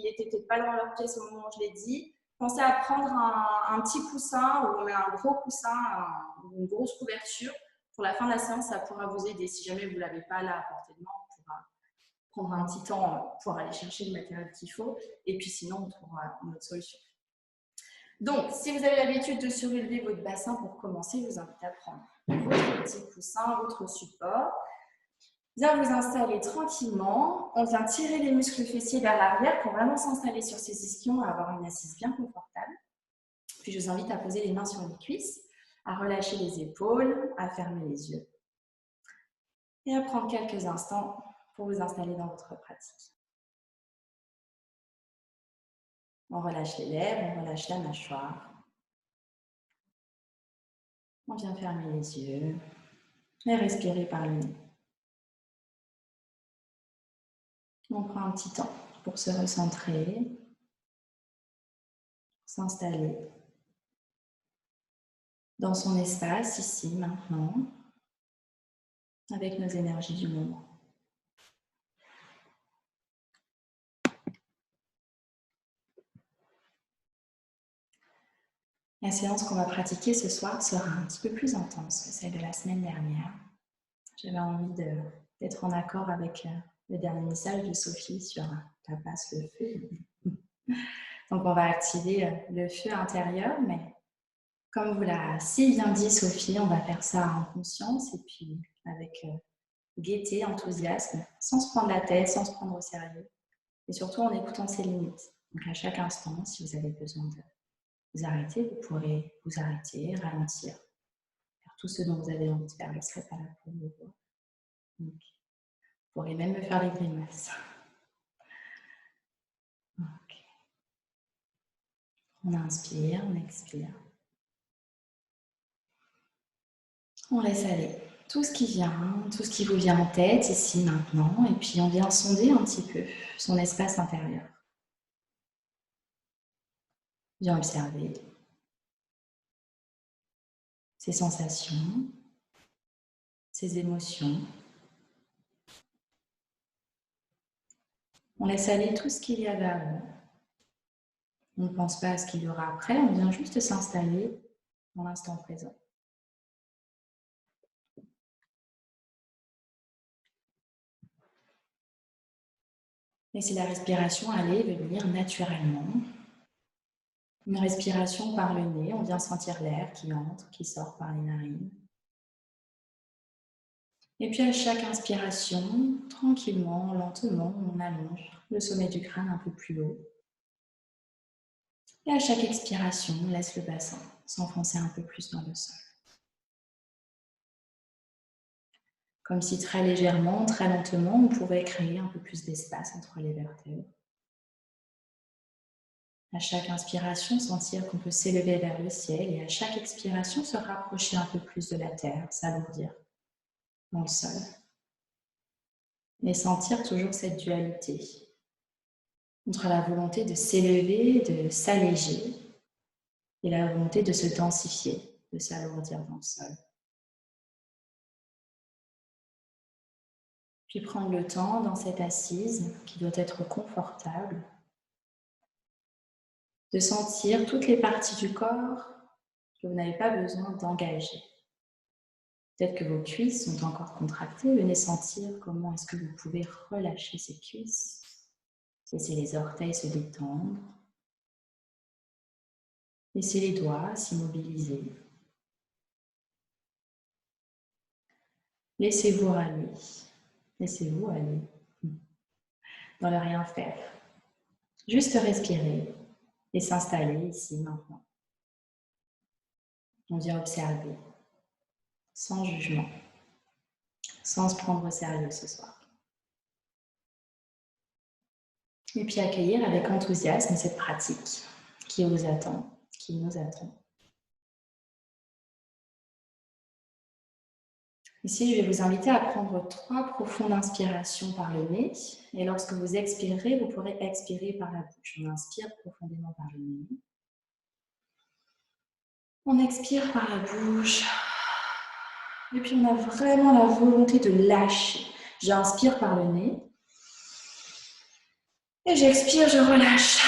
n'étaient peut-être pas dans leur pièce au moment où je l'ai dit, pensez à prendre un petit coussin ou on met un gros coussin, une grosse couverture. Pour la fin de la séance, ça pourra vous aider. Si jamais vous ne l'avez pas là à portée de main, on pourra prendre un petit temps pour aller chercher le matériel qu'il faut. Et puis sinon, on trouvera une autre solution. Donc, si vous avez l'habitude de surélever votre bassin pour commencer, je vous invite à prendre votre petit coussin, votre support. Bien vous installer tranquillement. On vient tirer les muscles fessiers vers l'arrière pour vraiment s'installer sur ces ischions et avoir une assise bien confortable. Puis je vous invite à poser les mains sur les cuisses, à relâcher les épaules, à fermer les yeux et à prendre quelques instants pour vous installer dans votre pratique. On relâche les lèvres, on relâche la mâchoire. On vient fermer les yeux et respirer par le nez. On prend un petit temps pour se recentrer, s'installer dans son espace, ici, maintenant, avec nos énergies du moment. La séance qu'on va pratiquer ce soir sera un petit peu plus intense que celle de la semaine dernière. J'avais envie d'être en accord avec le dernier message de Sophie sur ta passe le feu. Donc on va activer le feu intérieur, mais comme vous l'a si bien dit Sophie, on va faire ça en conscience et puis avec gaieté, enthousiasme, sans se prendre la tête, sans se prendre au sérieux et surtout en écoutant ses limites. Donc à chaque instant, si vous avez besoin de vous arrêter, vous pourrez vous arrêter, ralentir, faire tout ce dont vous avez envie de faire. Je ne serai pas là pour vous voir. Donc, vous pourrez même me faire les grimaces. Okay. On inspire, on expire. On laisse aller tout ce qui vient, tout ce qui vous vient en tête ici maintenant, et puis on vient sonder un petit peu son espace intérieur. On vient observer ses sensations, ses émotions. On laisse aller tout ce qu'il y avait avant. On ne pense pas à ce qu'il y aura après, on vient juste s'installer dans l'instant présent. Laissez la respiration aller, venir naturellement. Une respiration par le nez, on vient sentir l'air qui entre, qui sort par les narines. Et puis à chaque inspiration, tranquillement, lentement, on allonge le sommet du crâne un peu plus haut. Et à chaque expiration, on laisse le bassin s'enfoncer un peu plus dans le sol. Comme si très légèrement, très lentement, on pouvait créer un peu plus d'espace entre les vertèbres. À chaque inspiration, sentir qu'on peut s'élever vers le ciel et à chaque expiration, se rapprocher un peu plus de la terre, s'alourdir dans le sol. Et sentir toujours cette dualité entre la volonté de s'élever, de s'alléger et la volonté de se densifier, de s'alourdir dans le sol. Puis prendre le temps dans cette assise qui doit être confortable de sentir toutes les parties du corps que vous n'avez pas besoin d'engager. Peut-être que vos cuisses sont encore contractées, venez sentir comment est-ce que vous pouvez relâcher ces cuisses. Laissez les orteils se détendre. Laissez les doigts s'immobiliser. Laissez-vous aller. Laissez-vous aller dans le rien faire. Juste respirer et s'installer ici maintenant. On vient observer, sans jugement, sans se prendre au sérieux ce soir. Et puis accueillir avec enthousiasme cette pratique qui vous attend, qui nous attend. Ici, je vais vous inviter à prendre 3 profondes inspirations par le nez. Et lorsque vous expirerez, vous pourrez expirer par la bouche. On inspire profondément par le nez. On expire par la bouche. Et puis on a vraiment la volonté de lâcher. J'inspire par le nez. Et j'expire, je relâche.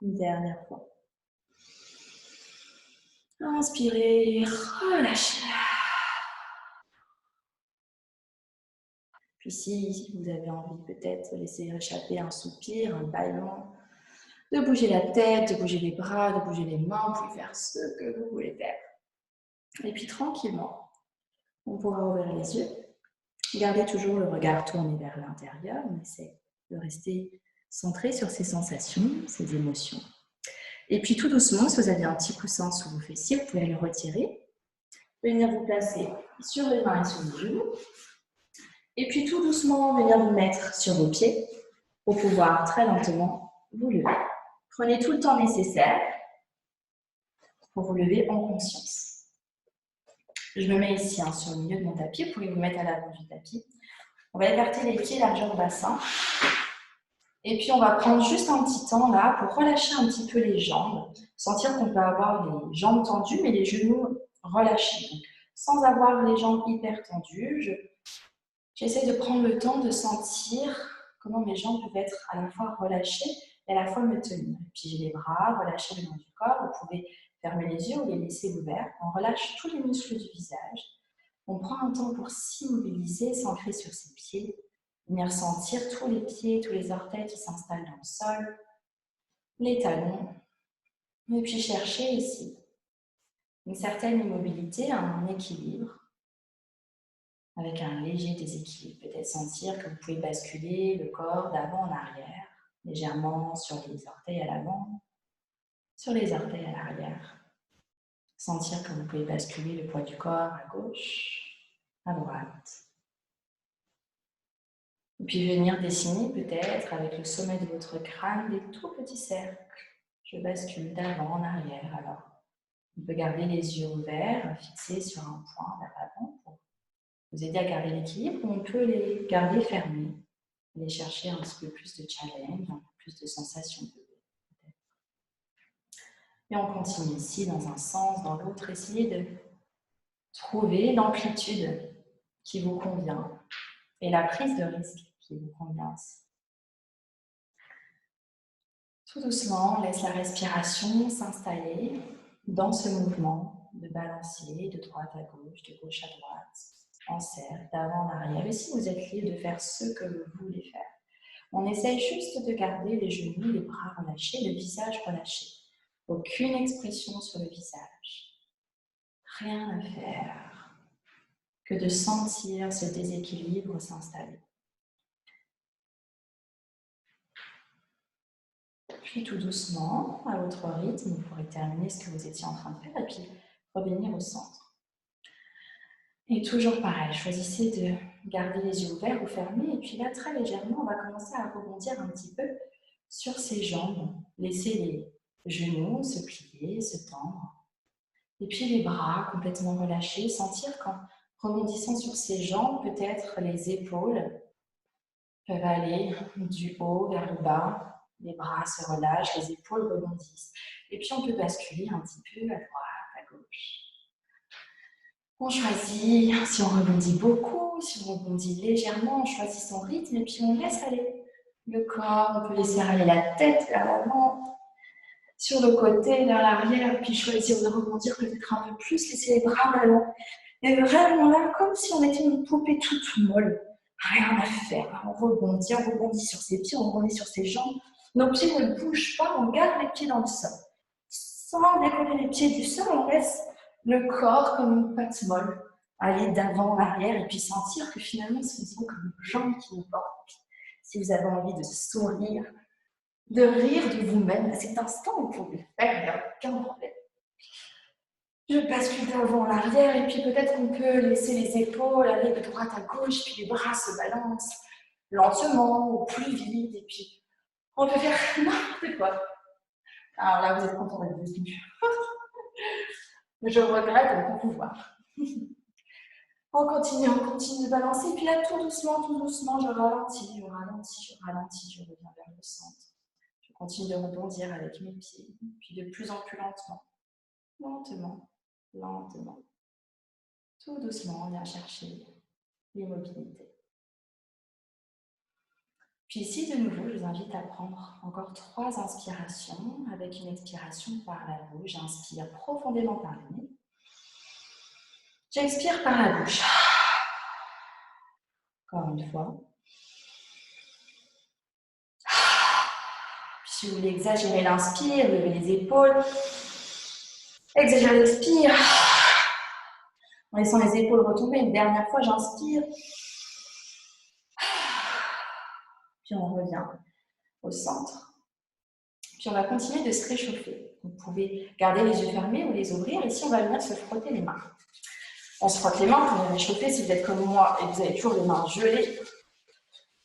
Une dernière fois. Inspirez, relâchez. Puis si vous avez envie peut-être de laisser échapper un soupir, un bâillement, de bouger la tête, de bouger les bras, de bouger les mains, vous pouvez faire ce que vous voulez faire. Et puis tranquillement, on pourra ouvrir les yeux. Gardez toujours le regard tourné vers l'intérieur, on essaie de rester centré sur ces sensations, ces émotions. Et puis tout doucement, si vous avez un petit coussin sous vos fessiers, vous pouvez le retirer. Venir vous placer sur les mains et sur les genoux. Et puis tout doucement, venir vous mettre sur vos pieds pour pouvoir très lentement vous lever. Prenez tout le temps nécessaire pour vous lever en conscience. Je me mets ici sur le milieu de mon tapis. Vous pouvez vous mettre à l'avant du tapis. On va écarter les pieds largeur bassin. Et puis on va prendre juste un petit temps là pour relâcher un petit peu les jambes. Sentir qu'on peut avoir les jambes tendues mais les genoux relâchés. Donc, sans avoir les jambes hyper tendues, j'essaie de prendre le temps de sentir comment mes jambes peuvent être à la fois relâchées et à la fois me tenir. Puis j'ai les bras relâchés le long du corps. Vous pouvez fermer les yeux ou les laisser ouverts. On relâche tous les muscles du visage. On prend un temps pour s'immobiliser, s'ancrer sur ses pieds, venir sentir tous les pieds, tous les orteils qui s'installent dans le sol, les talons. Et puis chercher ici une certaine immobilité, un équilibre, avec un léger déséquilibre. Peut-être sentir que vous pouvez basculer le corps d'avant en arrière, légèrement sur les orteils à l'avant, sur les orteils à l'arrière. Sentir que vous pouvez basculer le poids du corps à gauche, à droite. Et puis venir dessiner peut-être avec le sommet de votre crâne des tout petits cercles. Je bascule d'avant en arrière. Alors, on peut garder les yeux ouverts, fixés sur un point vers l'avant pour vous aider à garder l'équilibre, ou on peut les garder fermés, aller chercher un petit peu plus de challenge, un peu plus de sensations. Et on continue ici dans un sens, dans l'autre, essayez de trouver l'amplitude qui vous convient et la prise de risque qui vous convient aussi. Tout doucement, on laisse la respiration s'installer dans ce mouvement de balancier de droite à gauche à droite, en cercle, d'avant en arrière. Et si vous êtes libre de faire ce que vous voulez faire, on essaye juste de garder les genoux, les bras relâchés, le visage relâché. Aucune expression sur le visage. Rien à faire que de sentir ce déséquilibre s'installer. Puis tout doucement, à votre rythme, vous pourrez terminer ce que vous étiez en train de faire et puis revenir au centre. Et toujours pareil, choisissez de garder les yeux ouverts ou fermés et puis là, très légèrement, on va commencer à rebondir un petit peu sur ses jambes. Laissez les genoux se plier, se tendre. Et puis les bras complètement relâchés, sentir qu'en rebondissant sur ses jambes, peut-être les épaules peuvent aller du haut vers le bas. Les bras se relâchent, les épaules rebondissent. Et puis on peut basculer un petit peu à droite, à gauche. On choisit, si on rebondit beaucoup, si on rebondit légèrement, on choisit son rythme et puis on laisse aller le corps. On peut laisser aller la tête vers l'avant, sur le côté, vers l'arrière, puis choisir de rebondir peut-être un peu plus, laisser les bras ballants. Et vraiment là, comme si on était une poupée toute molle. Rien à faire. On rebondit sur ses pieds, on rebondit sur ses jambes. Nos pieds ne bougent pas, on garde les pieds dans le sol. Sans décoller les pieds du sol, on laisse le corps comme une patte molle aller d'avant en arrière et puis sentir que finalement, ce sont comme nos jambes qui nous portent. Si vous avez envie de sourire, de rire de vous-même, à cet instant, vous pouvez le faire, il n'y a aucun problème. Je bascule d'avant en arrière et puis peut-être qu'on peut laisser les épaules aller de droite à gauche, puis les bras se balancent lentement ou plus vite et puis on peut faire n'importe quoi. Alors là, vous êtes content d'être venu. Je regrette de ne pas pouvoir. On continue de balancer et puis là, tout doucement, je ralentis, je reviens vers le centre. Je continue de rebondir avec mes pieds, puis de plus en plus lentement. Tout doucement, on vient chercher l'immobilité. Puis ici, de nouveau, je vous invite à prendre encore 3 inspirations avec une expiration par la bouche. J'inspire profondément par le nez. J'expire par la bouche. Encore une fois. Puis si vous voulez exagérer l'inspire, levez les épaules. Exagérer l'expire. En laissant les épaules retomber. Une dernière fois, j'inspire. Puis on revient au centre. Puis on va continuer de se réchauffer. Vous pouvez garder les yeux fermés ou les ouvrir. Ici, on va venir se frotter les mains. On se frotte les mains pour les réchauffer. Si vous êtes comme moi et que vous avez toujours les mains gelées,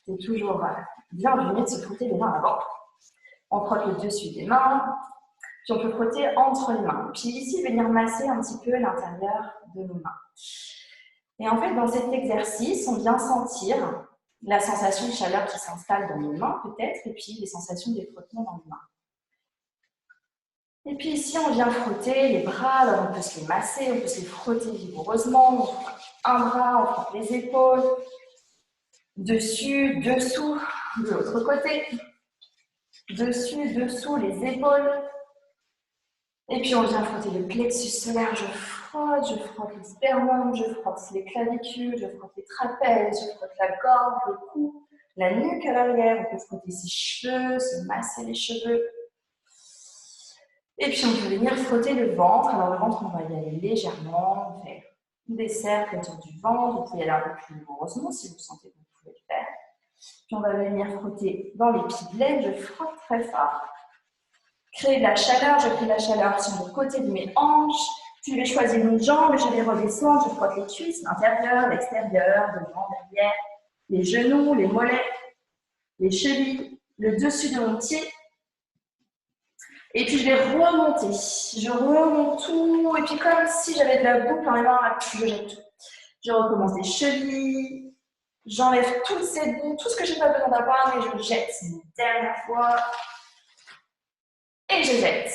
c'est toujours bienvenu de se frotter les mains avant. On frotte le dessus des mains. Puis on peut frotter entre les mains. Puis ici, venir masser un petit peu l'intérieur de nos mains. Et en fait, dans cet exercice, on vient sentir la sensation de chaleur qui s'installe dans nos mains, peut-être, et puis les sensations des frottements dans les mains. Et puis ici, on vient frotter les bras, alors on peut se les masser, on peut se les frotter vigoureusement. On frotte un bras, on frotte les épaules, dessus, dessous, de l'autre côté, dessus, dessous, les épaules. Et puis on vient frotter le plexus solaire, je frotte le sternum, je frotte les clavicules, je frotte les trapèzes, je frotte la gorge, le cou, la nuque à l'arrière, on peut frotter ses cheveux, se masser les cheveux. Et puis on peut venir frotter le ventre. Alors le ventre, on va y aller légèrement, on fait des cercles autour du ventre, vous pouvez aller un peu plus vigoureusement si vous sentez que vous pouvez le faire. Puis on va venir frotter dans les pieds, je frotte très fort. Créer de la chaleur, je crée de la chaleur sur le côté de mes hanches. Puis je vais choisir une jambe, je vais redescendre, je frotte les cuisses, l'intérieur, l'extérieur, devant, derrière, les genoux, les mollets, les chevilles, le dessus de mon pied. Et puis je vais remonter. Je remonte tout. Et puis comme si j'avais de la boue dans les mains, je jette tout. Je recommence des chevilles. J'enlève toutes ces boues, tout ce que je n'ai pas besoin d'avoir, mais je jette une dernière fois. Et je jette.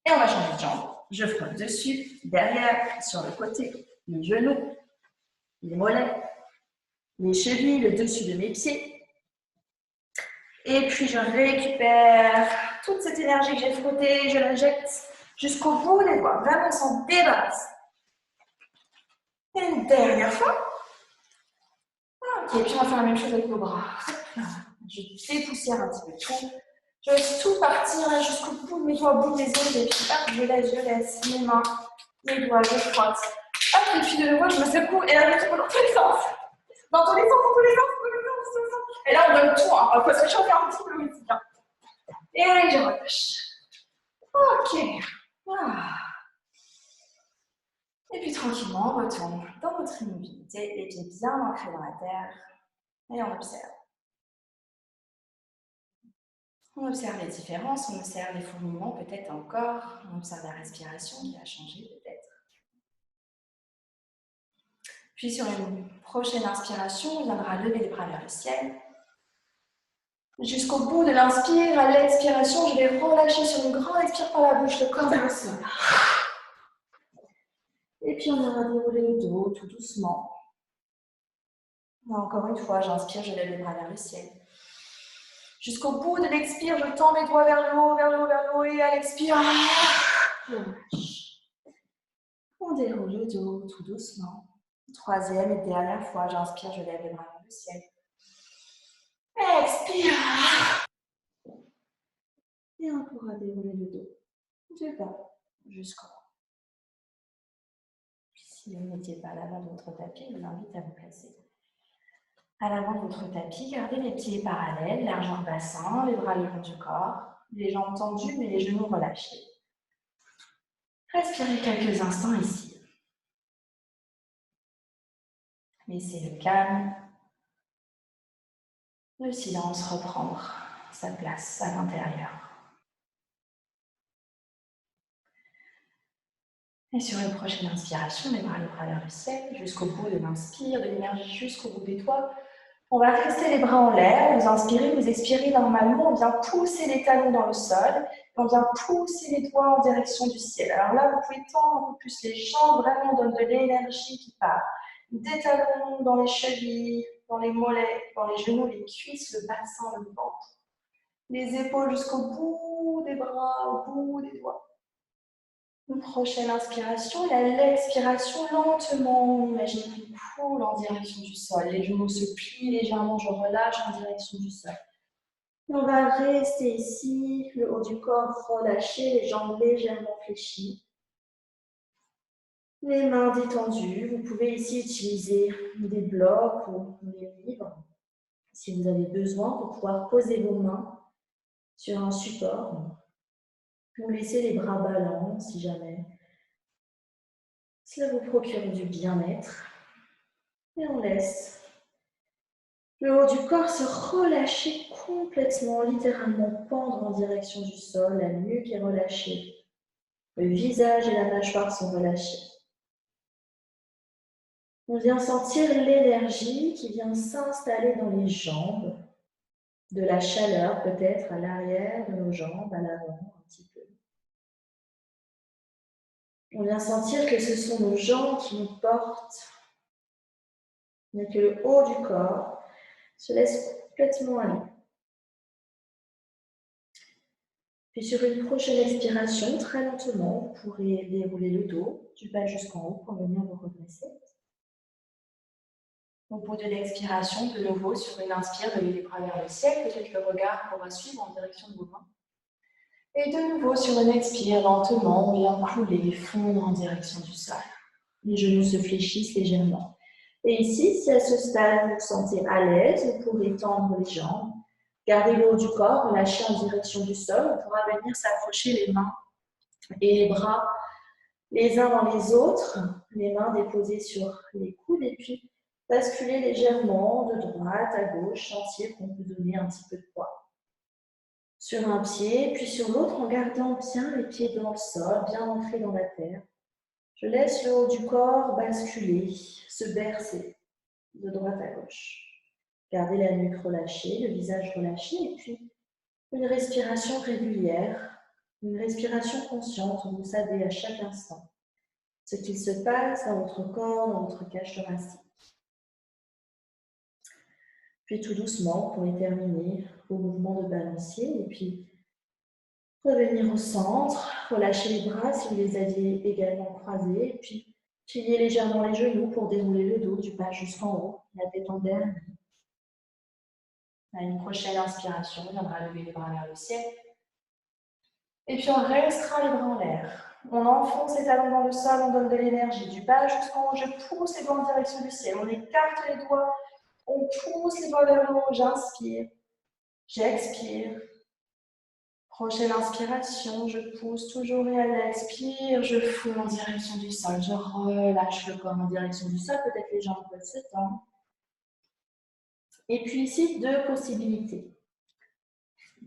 Et on va changer de jambe. Je frotte dessus, derrière, sur le côté, les genoux, les mollets, les chevilles, le dessus de mes pieds. Et puis je récupère toute cette énergie que j'ai frottée, je la jette jusqu'au bout des doigts. Vraiment, on s'en débarrasse. Et une dernière fois. Ok, puis on va faire la même chose avec nos bras. Je dépoussière un petit peu tout. Je laisse tout partir jusqu'au bout de mes doigts, au bout des ongles. Et puis hop, je laisse mes mains, mes doigts, je frotte. Hop, et puis de nouveau, je me secoue et là, je tourne dans tous les sens. Dans tous les sens, dans tous les sens, dans tous les sens, dans tous les sens. Et là, on donne tout, hein. On peut se réchauffer un petit peu aussi. Hein. Et je relâche. Ok. Ah. Et puis tranquillement, on retourne dans notre immobilité, les pieds bien ancrés dans la terre. Et on observe. On observe les différences, on observe les fourmillements peut-être encore, on observe la respiration qui a changé peut-être. Puis sur une prochaine inspiration, on viendra lever les bras vers le ciel. Jusqu'au bout de l'inspire, à l'expiration, je vais relâcher sur une grande expire par la bouche, le corps vers le sol. Et puis on ira dérouler le dos tout doucement. Encore une fois, j'inspire, je lève les bras vers le ciel. Jusqu'au bout de l'expire, je tends mes doigts vers le haut, vers le haut, vers le haut, et à l'expire, je relâche. On déroule le dos tout doucement. Troisième et dernière fois, j'inspire, je lève les bras vers le ciel. Expire. Et on pourra dérouler le dos du bas jusqu'au haut. Si vous n'étiez pas à l'avant de votre tapis, je vous invite à vous placer à l'avant de votre tapis. Gardez les pieds parallèles, largeur bassin, les bras le long du corps, les jambes tendues mais les genoux relâchés. Respirez quelques instants ici. Laissez le calme, le silence reprendre sa place à l'intérieur. Et sur une prochaine inspiration, les bras vers le ciel, jusqu'au bout de l'inspire, de l'énergie jusqu'au bout des doigts. On va rester les bras en l'air, vous inspirez, vous expirez normalement, on vient pousser les talons dans le sol, on vient pousser les doigts en direction du ciel. Alors là, vous pouvez tendre un peu plus les jambes, vraiment on donne de l'énergie qui part. Des talons dans les chevilles, dans les mollets, dans les genoux, les cuisses, le bassin, le ventre. Les épaules jusqu'au bout des bras, au bout des doigts. Une prochaine inspiration et à l'expiration, lentement, on imagine qu'on coule en direction du sol. Les genoux se plient légèrement, je relâche en direction du sol. Et on va rester ici, le haut du corps relâché, les jambes légèrement fléchies. Les mains détendues. Vous pouvez ici utiliser des blocs ou des livres si vous avez besoin pour pouvoir poser vos mains sur un support. Vous laissez les bras ballants si jamais. Cela vous procure du bien-être. Et on laisse le haut du corps se relâcher complètement, littéralement pendre en direction du sol. La nuque est relâchée. Le visage et la mâchoire sont relâchés. On vient sentir l'énergie qui vient s'installer dans les jambes, de la chaleur peut-être à l'arrière de nos jambes, à l'avant un petit peu. On vient sentir que ce sont nos jambes qui nous portent, mais que le haut du corps se laisse complètement aller. Puis sur une prochaine expiration, très lentement, vous pourrez dérouler le dos du bas jusqu'en haut pour venir vous redresser. Au bout de l'expiration, de nouveau, sur une inspire, levez les bras vers le ciel, peut-être le regard pourra suivre en direction de vos mains. Et de nouveau, sur une expire, lentement, on vient couler, fondre en direction du sol. Les genoux se fléchissent légèrement. Et ici, si à ce stade vous vous sentez à l'aise, vous pourrez tendre les jambes, garder le haut du corps, relâcher en direction du sol. On pourra venir s'accrocher les mains et les bras les uns dans les autres, les mains déposées sur les coudes et puis basculer légèrement de droite à gauche, sentir qu'on peut donner un petit peu de poids. Sur un pied, puis sur l'autre, en gardant bien les pieds dans le sol, bien ancrés dans la terre. Je laisse le haut du corps basculer, se bercer de droite à gauche. Gardez la nuque relâchée, le visage relâché, et puis une respiration régulière, une respiration consciente où vous savez à chaque instant ce qu'il se passe dans votre corps, dans votre cage thoracique. Puis tout doucement, pour y terminer, vos mouvements de balancier, et puis revenir au centre, relâcher les bras si vous les aviez également croisés, et puis plier légèrement les genoux pour dérouler le dos du bas jusqu'en haut, la tête en dernier. À une prochaine inspiration, on viendra lever les bras vers le ciel. Et puis on restreint les bras en l'air. On enfonce les talons dans le sol, on donne de l'énergie. Du bas jusqu'en haut, je pousse les doigts en direction du ciel. On écarte les doigts, on pousse les doigts vers le haut. J'inspire, j'expire. Prochaine inspiration, je pousse toujours et à l'expire, je fous en direction du sol. Je relâche le corps en direction du sol. Peut-être les jambes peuvent se tendre. Et puis ici, deux possibilités.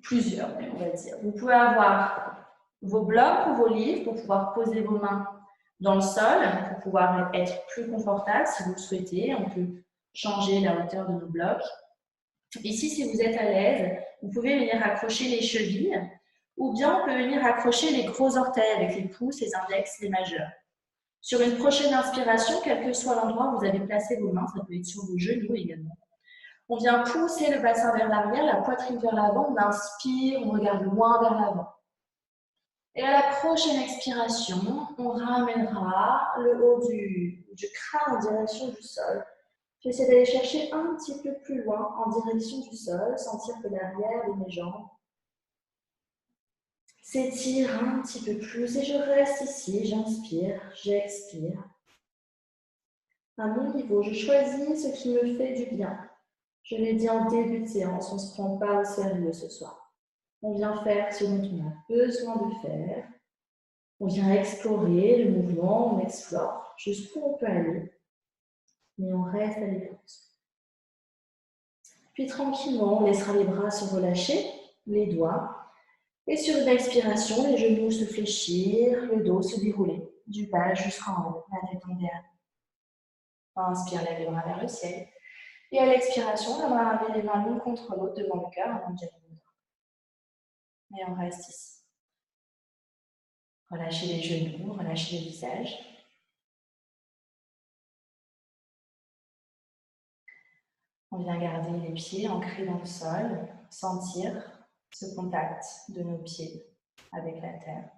Plusieurs, on va dire. Vous pouvez avoir vos blocs ou vos livres pour pouvoir poser vos mains dans le sol, pour pouvoir être plus confortable si vous le souhaitez. On peut changer la hauteur de nos blocs. Ici, si vous êtes à l'aise, vous pouvez venir accrocher les chevilles ou bien on peut venir accrocher les gros orteils avec les pouces, les index, les majeurs. Sur une prochaine inspiration, quel que soit l'endroit où vous avez placé vos mains, ça peut être sur vos genoux également. On vient pousser le bassin vers l'arrière, la poitrine vers l'avant, on inspire, on regarde loin vers l'avant. Et à la prochaine expiration, on ramènera le haut du crâne en direction du sol. J'essaie d'aller chercher un petit peu plus loin en direction du sol, sentir que l'arrière de mes jambes s'étire un petit peu plus et je reste ici, j'inspire, j'expire. À mon niveau, je choisis ce qui me fait du bien. Je l'ai dit en début de séance, on ne se prend pas au sérieux ce soir. On vient faire ce dont on a besoin de faire. On vient explorer le mouvement, on explore jusqu'où on peut aller. Mais on reste à l'écoute. Puis tranquillement, on laissera les bras se relâcher, les doigts. Et sur une expiration, les genoux se fléchir, le dos se dérouler, du bas jusqu'en haut, la tête en derrière. Inspire, lève les bras vers le ciel. Et à l'expiration, on va ramener les mains l'une contre l'autre devant le cœur avant de gérer le dos. Et on reste ici. Relâchez les genoux, relâchez le visage. On vient garder les pieds ancrés dans le sol, sentir ce contact de nos pieds avec la terre.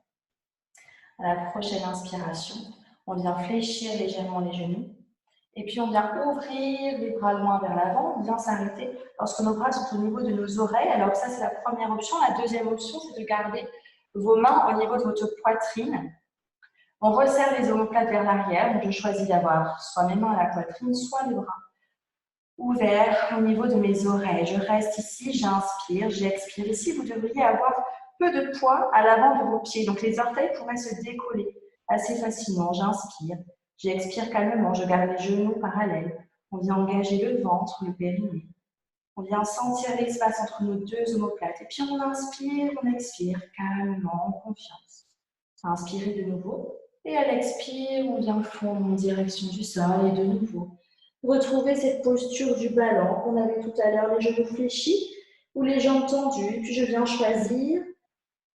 À la prochaine inspiration, on vient fléchir légèrement les genoux. Et puis, on vient ouvrir les bras loin vers l'avant, on vient s'arrêter lorsque nos bras sont au niveau de nos oreilles. Alors ça, c'est la première option. La deuxième option, c'est de garder vos mains au niveau de votre poitrine. On resserre les omoplates vers l'arrière. Donc, je choisis d'avoir soit mes mains à la poitrine, soit les bras ouverts au niveau de mes oreilles. Je reste ici, j'inspire, j'expire. Ici, vous devriez avoir peu de poids à l'avant de vos pieds. Donc, les orteils pourraient se décoller assez facilement. J'inspire. J'expire calmement, je garde les genoux parallèles. On vient engager le ventre, le périnée. On vient sentir l'espace entre nos deux omoplates. Et puis on inspire, on expire calmement, en confiance. Inspirez de nouveau. Et à l'expire, on vient fondre en direction du sol. Et de nouveau, retrouvez cette posture du ballon qu'on avait tout à l'heure, les genoux fléchis ou les jambes tendues. Puis je viens choisir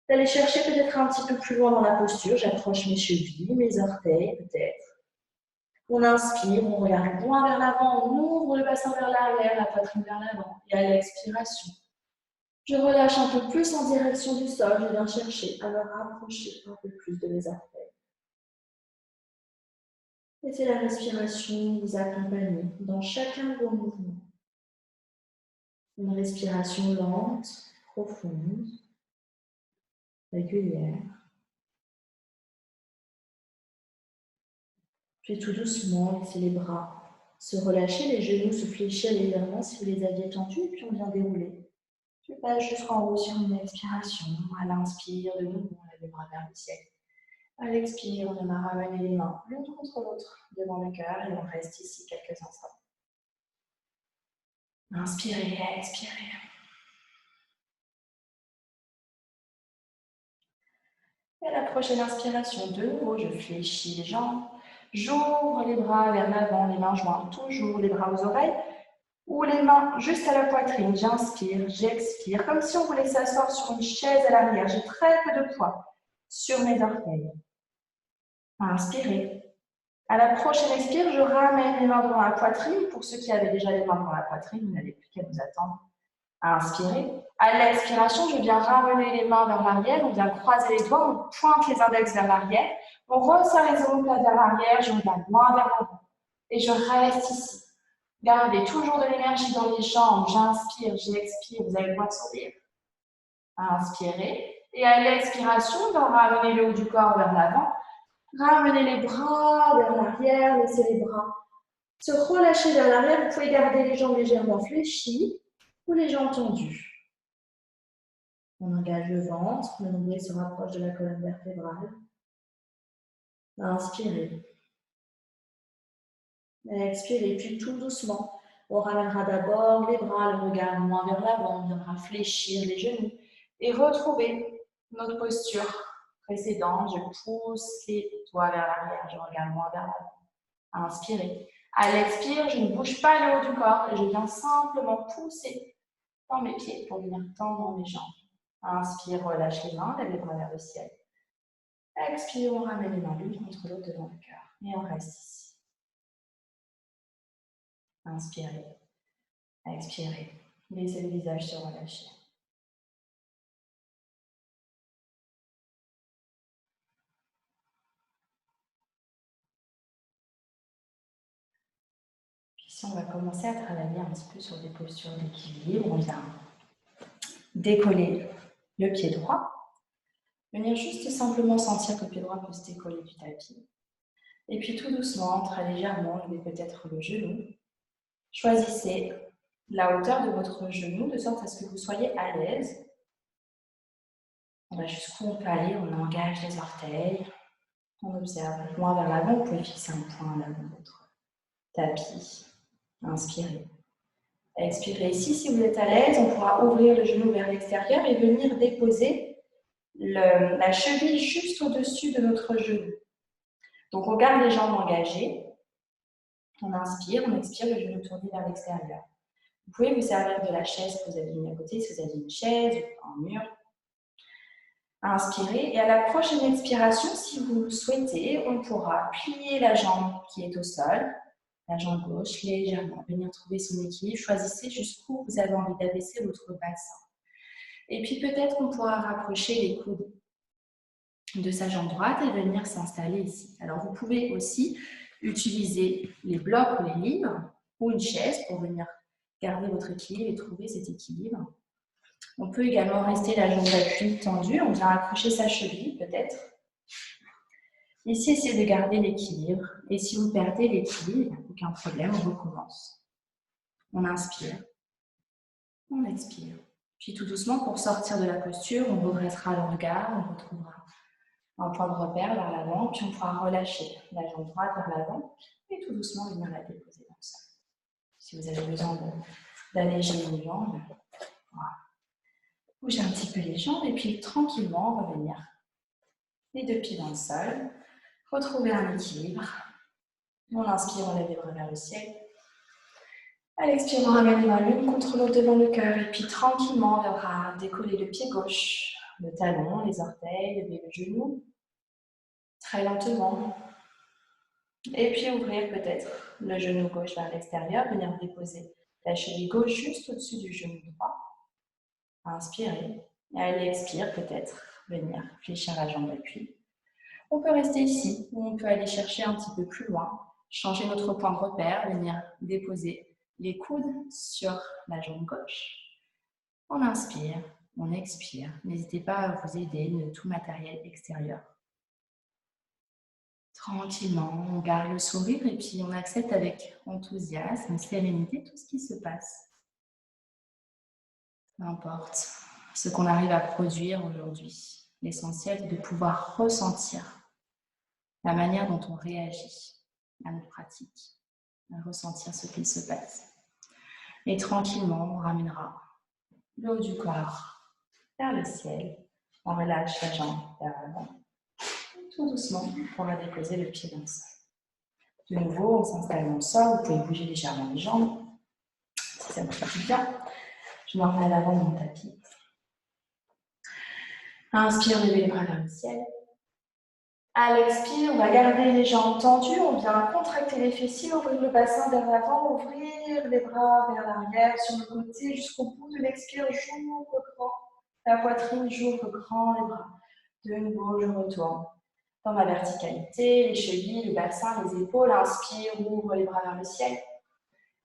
d'aller chercher peut-être un petit peu plus loin dans la posture. J'approche mes chevilles, mes orteils peut-être. On inspire, on regarde loin vers l'avant, on ouvre le bassin vers l'arrière, la poitrine vers l'avant. Et à l'expiration, je relâche un peu plus en direction du sol. Je viens chercher à me rapprocher un peu plus de mes orteils. Laissez la respiration vous accompagner dans chacun de vos mouvements. Une respiration lente, profonde, régulière. Puis tout doucement, laissez les bras se relâcher, les genoux se fléchir légèrement si vous les aviez tendus, et puis on vient dérouler. Je passe jusqu'en haut sur une expiration. À l'inspire, de nouveau, on lève les bras vers le ciel. À l'expire, on vient ramener les mains l'une contre l'autre devant le cœur et on reste ici quelques instants. Inspirez, expirez. Et à la prochaine inspiration, de nouveau, je fléchis les jambes. J'ouvre les bras vers l'avant, les mains jointes, toujours les bras aux oreilles. Ou les mains juste à la poitrine. J'inspire, j'expire, comme si on voulait s'asseoir sur une chaise à l'arrière. J'ai très peu de poids sur mes orteils. Inspirez. À la prochaine expire, je ramène les mains devant la poitrine. Pour ceux qui avaient déjà les mains devant la poitrine, vous n'avez plus qu'à vous attendre. Inspirez. À l'expiration, je viens ramener les mains vers l'arrière. On vient croiser les doigts, on pointe les index vers l'arrière. On resserre les omoplates vers l'arrière. Je regarde loin vers l'avant. Et je reste ici. Gardez toujours de l'énergie dans les jambes. J'inspire, j'expire. Vous avez le droit de sourire. Inspirez. Et à l'expiration, on va ramener le haut du corps vers l'avant. Ramenez les bras vers l'arrière. Laissez les bras se relâcher vers l'arrière. Vous pouvez garder les jambes légèrement fléchies ou les jambes tendues. On engage le ventre. Le nombril se rapproche de la colonne vertébrale. Inspirez. Expirez, puis tout doucement, on ramènera d'abord les bras, le regard moins vers l'avant, on viendra fléchir les genoux et retrouver notre posture précédente. Je pousse les doigts vers l'arrière, je regarde moins vers l'avant. Inspirez. À l'expire, je ne bouge pas le haut du corps et je viens simplement pousser dans mes pieds pour venir tendre mes jambes. Inspire, relâche les mains, lève les bras vers le ciel. Expire, on ramène les mains l'une contre l'autre devant le cœur et on reste ici. Inspirez, expirez, laissez le visage se relâcher. Puis ici, on va commencer à travailler un petit peu sur des postures d'équilibre. On vient décoller le pied droit. Venir juste simplement sentir que le pied droit peut se décoller du tapis. Et puis tout doucement, très légèrement, levez peut-être le genou. Choisissez la hauteur de votre genou de sorte à ce que vous soyez à l'aise. On va jusqu'où on peut aller, on engage les orteils. On observe loin vers l'avant, vous pouvez fixer un point à l'avant de votre tapis. Inspirez. Expirez ici, si vous êtes à l'aise, on pourra ouvrir le genou vers l'extérieur et venir déposer la cheville juste au-dessus de notre genou. Donc on garde les jambes engagées. On inspire, on expire, le genou tourné vers l'extérieur. Vous pouvez vous servir de la chaise que vous avez mis à côté, si vous avez une chaise ou un mur. Inspirez et à la prochaine expiration, si vous le souhaitez, on pourra plier la jambe qui est au sol. la jambe gauche légèrement, venir trouver son équilibre. Choisissez jusqu'où vous avez envie d'abaisser votre bassin. Et puis peut-être qu'on pourra rapprocher les coudes de sa jambe droite et venir s'installer ici. Alors vous pouvez aussi utiliser les blocs ou les livres ou une chaise pour venir garder votre équilibre et trouver cet équilibre. On peut également rester la jambe d'appui tendue, on vient accrocher sa cheville peut-être. Ici, essayez de garder l'équilibre. Et si vous perdez l'équilibre, aucun problème, on recommence. On inspire, on expire. Puis tout doucement, pour sortir de la posture, on redressera le regard, on retrouvera un point de repère vers l'avant, puis on pourra relâcher la jambe droite vers l'avant et tout doucement venir la déposer dans le sol. Si vous avez besoin d'alléger les jambes, voilà. Bougez un petit peu les jambes et puis tranquillement revenir les deux pieds dans le sol. Retrouver un équilibre. On inspire, on lève les bras vers le ciel. À l'expire, on ramène les mains l'une contre l'autre devant le cœur et puis tranquillement, on viendra décoller le pied gauche, le talon, les orteils, lever le genou. Très lentement. Et puis ouvrir peut-être le genou gauche vers l'extérieur, venir déposer la cheville gauche juste au-dessus du genou droit. Inspirez. Et allez, expire peut-être, venir fléchir la jambe d'appui. On peut rester ici, ou on peut aller chercher un petit peu plus loin, changer notre point de repère, venir déposer les coudes sur la jambe gauche. On inspire, on expire. N'hésitez pas à vous aider de tout matériel extérieur. Tranquillement, on garde le sourire et puis on accepte avec enthousiasme, sérénité tout ce qui se passe. Peu importe ce qu'on arrive à produire aujourd'hui. L'essentiel est de pouvoir ressentir la manière dont on réagit à notre pratique, à ressentir ce qu'il se passe. Et tranquillement, on ramènera le haut du corps vers le ciel. On relâche la jambe vers l'avant. Tout doucement, on pourra déposer le pied dans le sol. De nouveau, on s'installe dans le sol. Vous pouvez bouger légèrement les jambes, si ça vous fait bien. Je me remets à l'avant de mon tapis. Inspire, levez les bras vers le ciel. À l'expire, on va garder les jambes tendues, on vient contracter les fessiers, ouvrir le bassin vers l'avant, ouvrir les bras vers l'arrière, sur le côté, jusqu'au bout de l'expire, j'ouvre grand la poitrine, j'ouvre grand les bras. De nouveau, je retourne dans ma verticalité, les chevilles, le bassin, les épaules. Inspire, ouvre les bras vers le ciel.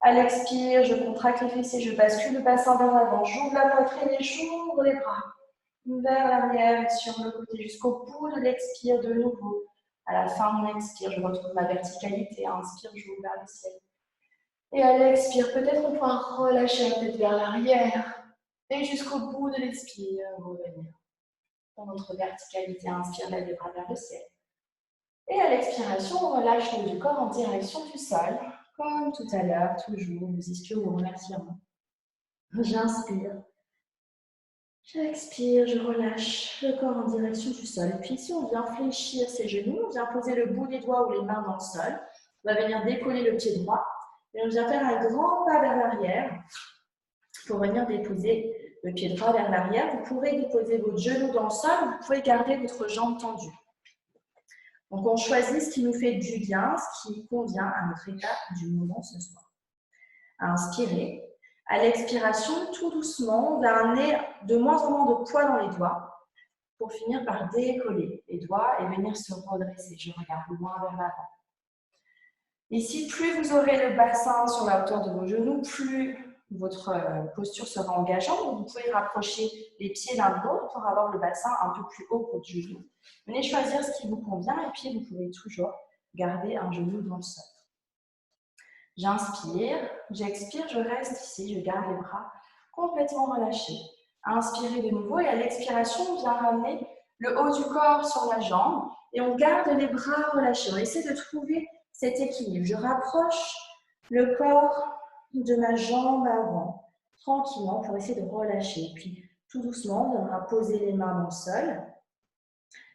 À l'expire, je contracte les fessiers, je bascule le bassin vers l'avant, j'ouvre la poitrine et j'ouvre les bras vers l'arrière, sur le côté, jusqu'au bout de l'expire de nouveau. À la fin de mon expire, je retrouve ma verticalité. Inspire, j'ouvre vers le ciel. Et à l'expire, peut-être on pourra relâcher la tête vers l'arrière. Et jusqu'au bout de l'expire, revenir dans notre verticalité. Inspire, lève les bras vers le ciel. Et à l'expiration, on relâche le haut du corps en direction du sol. Comme tout à l'heure, toujours, nous ischio ou remerciement. J'inspire. J'expire, je relâche le corps en direction du sol. Et puis ici, on vient fléchir ses genoux, on vient poser le bout des doigts ou les mains dans le sol. On va venir décoller le pied droit. Et on vient faire un grand pas vers l'arrière pour venir déposer le pied droit vers l'arrière. Vous pourrez déposer votre genou dans le sol, vous pouvez garder votre jambe tendue. Donc, on choisit ce qui nous fait du bien, ce qui convient à notre état du moment ce soir. Inspirez. À l'expiration, tout doucement, on va amener de moins en moins de poids dans les doigts pour finir par décoller les doigts et venir se redresser. Je regarde loin vers l'avant. Ici, plus vous aurez le bassin sur la hauteur de vos genoux, plus votre posture sera engageante. Donc, vous pouvez rapprocher les pieds l'un de l'autre pour avoir le bassin un peu plus haut que votre genou. Venez choisir ce qui vous convient et puis vous pouvez toujours garder un genou dans le sol. J'inspire, j'expire, je reste ici, je garde les bras complètement relâchés. Inspirez de nouveau et à l'expiration, on vient ramener le haut du corps sur la jambe et on garde les bras relâchés. On essaie de trouver cet équilibre. Je rapproche le corps de ma jambe avant, tranquillement pour essayer de relâcher. Puis tout doucement, on viendra poser les mains dans le sol.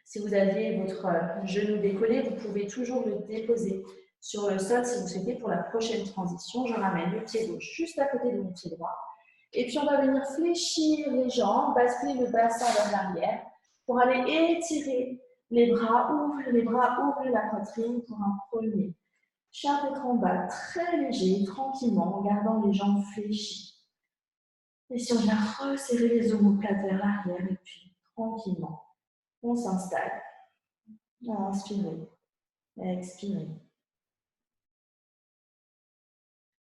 Si vous avez votre genou décollé, vous pouvez toujours le déposer sur le sol si vous souhaitez. Pour la prochaine transition, je ramène le pied gauche juste à côté de mon pied droit. Et puis on va venir fléchir les jambes, basculer le bassin vers l'arrière pour aller étirer les bras, ouvrir la poitrine pour un premier Chien tête en bas, très léger, tranquillement, en gardant les jambes fléchies. Et si on vient resserrer les omoplates vers l'arrière, et puis tranquillement, on s'installe. Inspirez, expirez.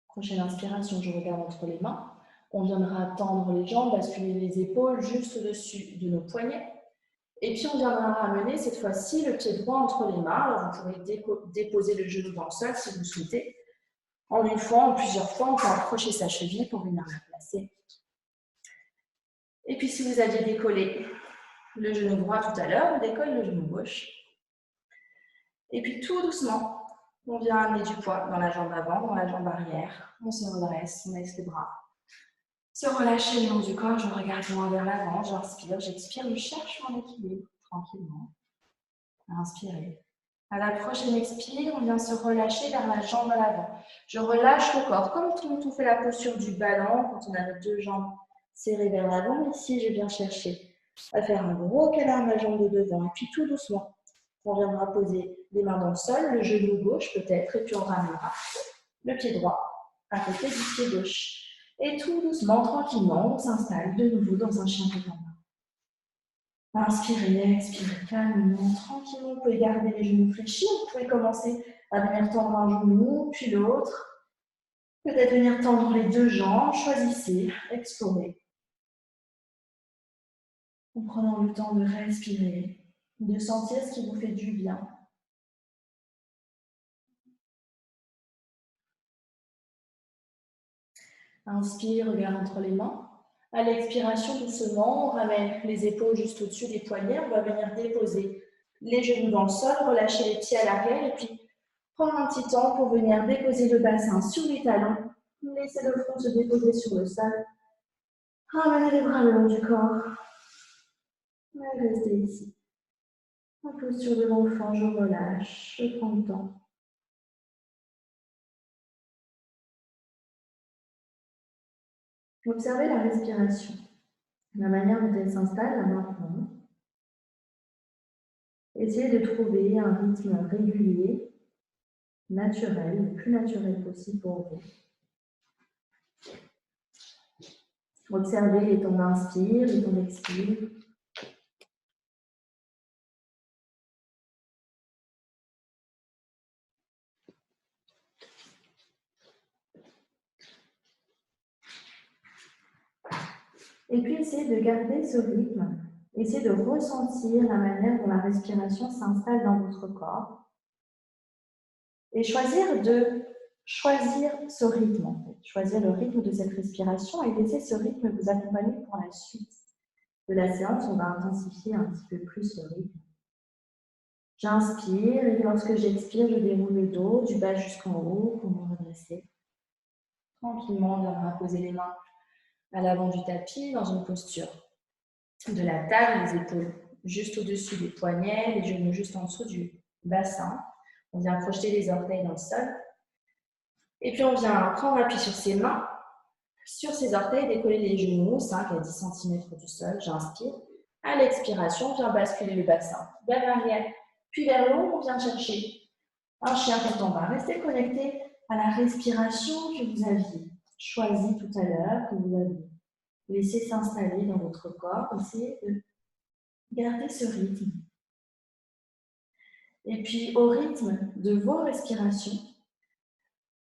Prochaine inspiration, je regarde entre les mains. On viendra tendre les jambes, basculer les épaules juste au-dessus de nos poignets. Et puis, on viendra ramener cette fois-ci le pied droit entre les mains. Alors, vous pourrez déposer le genou dans le sol si vous le souhaitez. En une fois, en plusieurs fois, on peut accrocher sa cheville pour venir la placer. Et puis, si vous aviez décollé le genou droit tout à l'heure, on décolle le genou gauche. Et puis, tout doucement, on vient amener du poids dans la jambe avant, dans la jambe arrière. On se redresse, on laisse les bras se relâcher le long du corps. Je regarde loin vers l'avant, j'inspire, j'expire, je cherche mon équilibre tranquillement. Inspirez. À la prochaine expire, on vient se relâcher vers la jambe à l'avant. Je relâche le corps, comme quand on fait la posture du ballon, quand on a nos deux jambes serrées vers l'avant. Ici, je viens chercher à faire un gros câlin à ma jambe de devant. Et puis tout doucement, on viendra poser les mains dans le sol, le genou gauche peut-être, et puis on ramènera le pied droit à côté du pied gauche. Et tout doucement, tranquillement, on s'installe de nouveau dans un chien tête en bas. Inspirez, expirez calmement, tranquillement. Vous pouvez garder les genoux fléchis. Vous pouvez commencer à venir tendre un genou, puis l'autre. Peut-être venir tendre les deux jambes. Choisissez, explorez. En prenant le temps de respirer, de sentir ce qui vous fait du bien. Inspire, regarde entre les mains. À l'expiration, doucement, on ramène les épaules juste au-dessus des poignets. On va venir déposer les genoux dans le sol, relâcher les pieds à l'arrière et puis prendre un petit temps pour venir déposer le bassin sur les talons. Laissez le front se déposer sur le sol. Ramenez les bras le long du corps. Et restez ici. En posture de l'enfant, je relâche, je prends le temps. Observez la respiration, la manière dont elle s'installe là maintenant. Essayez de trouver un rythme régulier, naturel, le plus naturel possible pour vous. Observez les temps d'inspire, les temps d'expire. Et puis essayez de garder ce rythme. Essayez de ressentir la manière dont la respiration s'installe dans votre corps. Et choisir ce rythme, en fait. Choisir le rythme de cette respiration et laisser ce rythme vous accompagner pour la suite de la séance. On va intensifier un petit peu plus le rythme. J'inspire et lorsque j'expire, je déroule le dos du bas jusqu'en haut pour me redresser. Tranquillement, on viendra poser les mains à l'avant du tapis dans une posture de la table, les épaules juste au-dessus des poignets, les genoux juste en dessous du bassin. On vient projeter les orteils dans le sol. Et puis on vient prendre appui sur ses mains, sur ses orteils, décoller les genoux 5 à 10 cm du sol. J'inspire. À l'expiration, on vient basculer le bassin vers l'arrière, puis vers le haut. On vient chercher un chien tête en bas. Restez connecté à la respiration que vous aviez choisie tout à l'heure, que vous aviez laissé s'installer dans votre corps. Essayez de garder ce rythme. Et puis, au rythme de vos respirations,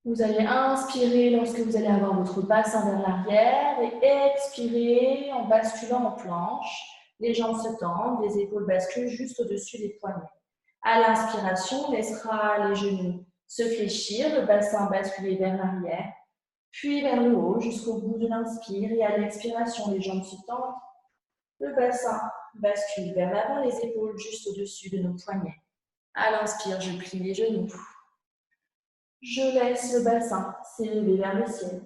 vous allez inspirer lorsque vous allez avoir votre bassin vers l'arrière et expirer en basculant en planche. Les jambes se tendent, les épaules basculent juste au-dessus des poignets. À l'inspiration, on laissera les genoux se fléchir, le bassin basculer vers l'arrière, puis vers le haut jusqu'au bout de l'inspire. Et à l'expiration, les jambes se tendent, le bassin bascule vers l'avant, les épaules juste au-dessus de nos poignets. À l'inspire, je plie les genoux. Je laisse le bassin s'élever vers le ciel.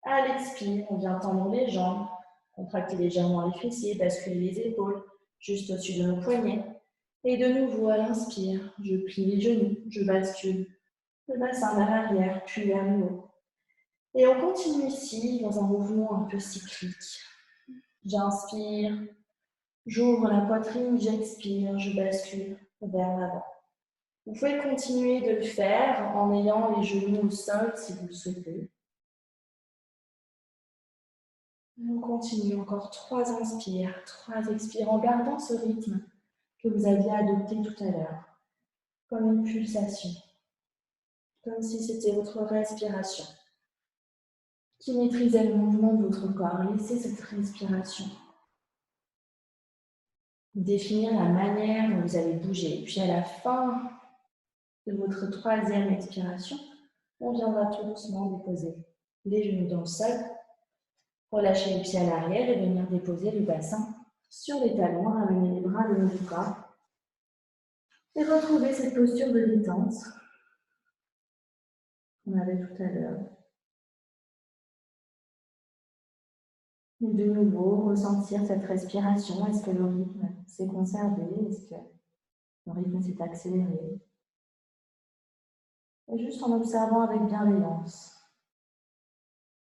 À l'expire, on vient tendre les jambes, contracter légèrement les fessiers, basculer les épaules juste au-dessus de nos poignets. Et de nouveau, à l'inspire, je plie les genoux, je bascule le bassin vers l'arrière, puis vers le haut. Et on continue ici dans un mouvement un peu cyclique. J'inspire, j'ouvre la poitrine, j'expire, je bascule vers l'avant. Vous pouvez continuer de le faire en ayant les genoux au sol si vous le souhaitez. On continue encore 3 inspires, 3 expires en gardant ce rythme que vous aviez adopté tout à l'heure, comme une pulsation, comme si c'était votre respiration qui maîtrisait le mouvement de votre corps. Laissez cette respiration définir la manière dont vous allez bouger. Puis à la fin de votre 3e expiration, on viendra tout doucement déposer les genoux dans le sol, relâcher les pieds à l'arrière et venir déposer le bassin sur les talons, ramener les bras le long du corps et retrouver cette posture de détente qu'on avait tout à l'heure. Et de nouveau, ressentir cette respiration. Est-ce que le rythme s'est conservé? Est-ce que le rythme s'est accéléré? Et juste en observant avec bienveillance,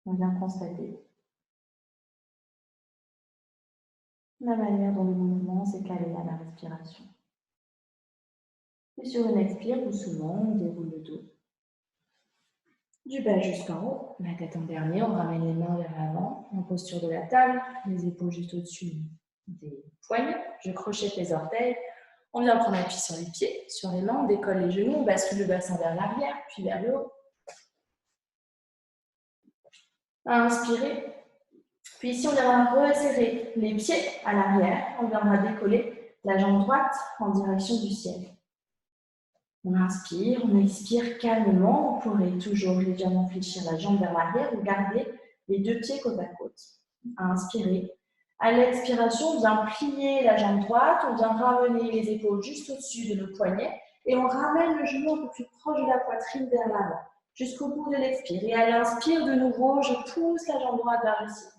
on vient constater la manière dont le mouvement s'est calé à la respiration. Et sur une expire, doucement, on déroule le dos. Du bas jusqu'en haut, la tête en dernier, on ramène les mains vers l'avant, en posture de la table, les épaules juste au-dessus des poignets. Je crochette les orteils. On vient prendre appui sur les pieds, sur les mains, on décolle les genoux, on bascule le bassin vers l'arrière, puis vers le haut. Inspirez. Puis ici, on viendra resserrer les pieds à l'arrière. On viendra décoller la jambe droite en direction du ciel. On inspire, on expire calmement. Vous pourrez toujours légèrement fléchir la jambe vers l'arrière ou garder les 2 pieds côte à côte. Inspirez. À l'expiration, on vient plier la jambe droite. On vient ramener les épaules juste au-dessus de nos poignets. Et on ramène le genou un peu plus proche de la poitrine vers l'avant, jusqu'au bout de l'expire. Et à l'inspire, de nouveau, je pousse la jambe droite vers le ciel.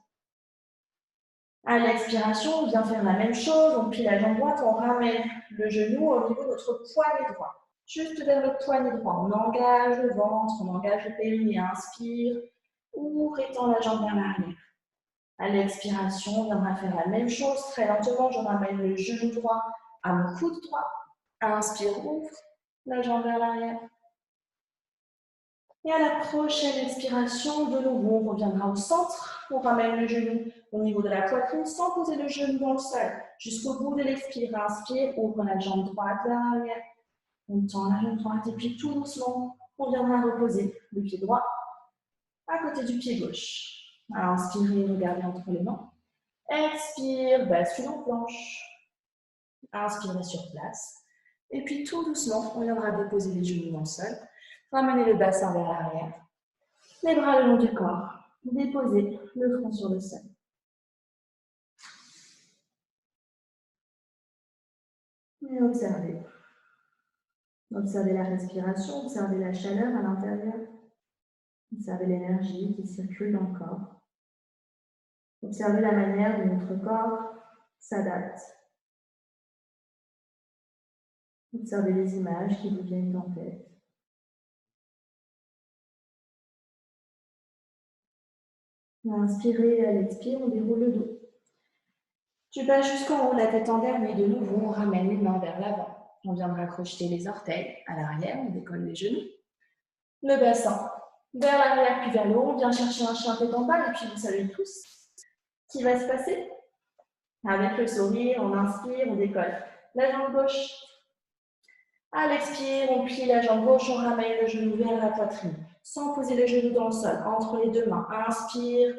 À l'expiration, on vient faire la même chose. On plie la jambe droite, on ramène le genou au niveau de notre poignet droit. Juste vers le poignet droit, on engage le ventre, on engage le périnée, inspire, ouvre, étend la jambe vers l'arrière. À l'expiration, on viendra faire la même chose, très lentement, je ramène le genou droit à mon coude droit. Inspire, ouvre, la jambe vers l'arrière. Et à la prochaine expiration, de nouveau, on reviendra au centre, on ramène le genou au niveau de la poitrine sans poser le genou dans le sol. Jusqu'au bout de l'expire, inspire, ouvre la jambe droite vers l'arrière. On tend la jambe droite et puis tout doucement, on viendra reposer le pied droit à côté du pied gauche. Inspirez, regardez entre les mains. Expire, bascule en planche. Inspirez sur place. Et puis tout doucement, on viendra déposer les genoux dans le sol. Ramenez le bassin vers l'arrière. Les bras le long du corps. Déposez le front sur le sol. Et observez. Observez la respiration, observez la chaleur à l'intérieur. Observez l'énergie qui circule dans le corps. Observez la manière dont notre corps s'adapte. Observez les images qui vous viennent en tête. Inspirez et à l'expire, on déroule le dos. Du bas jusqu'en haut, la tête en dernier. De nouveau, on ramène les mains vers l'avant. On viendra crocheter les orteils à l'arrière, on décolle les genoux. Le bassin vers l'arrière puis vers le haut. On vient chercher un chien tête en bas et puis vous savez tous ce qui va se passer. Avec le sourire, on inspire, on décolle la jambe gauche. À l'expire, on plie la jambe gauche, on ramène le genou vers la poitrine, sans poser le genou dans le sol, entre les 2 mains. Inspire,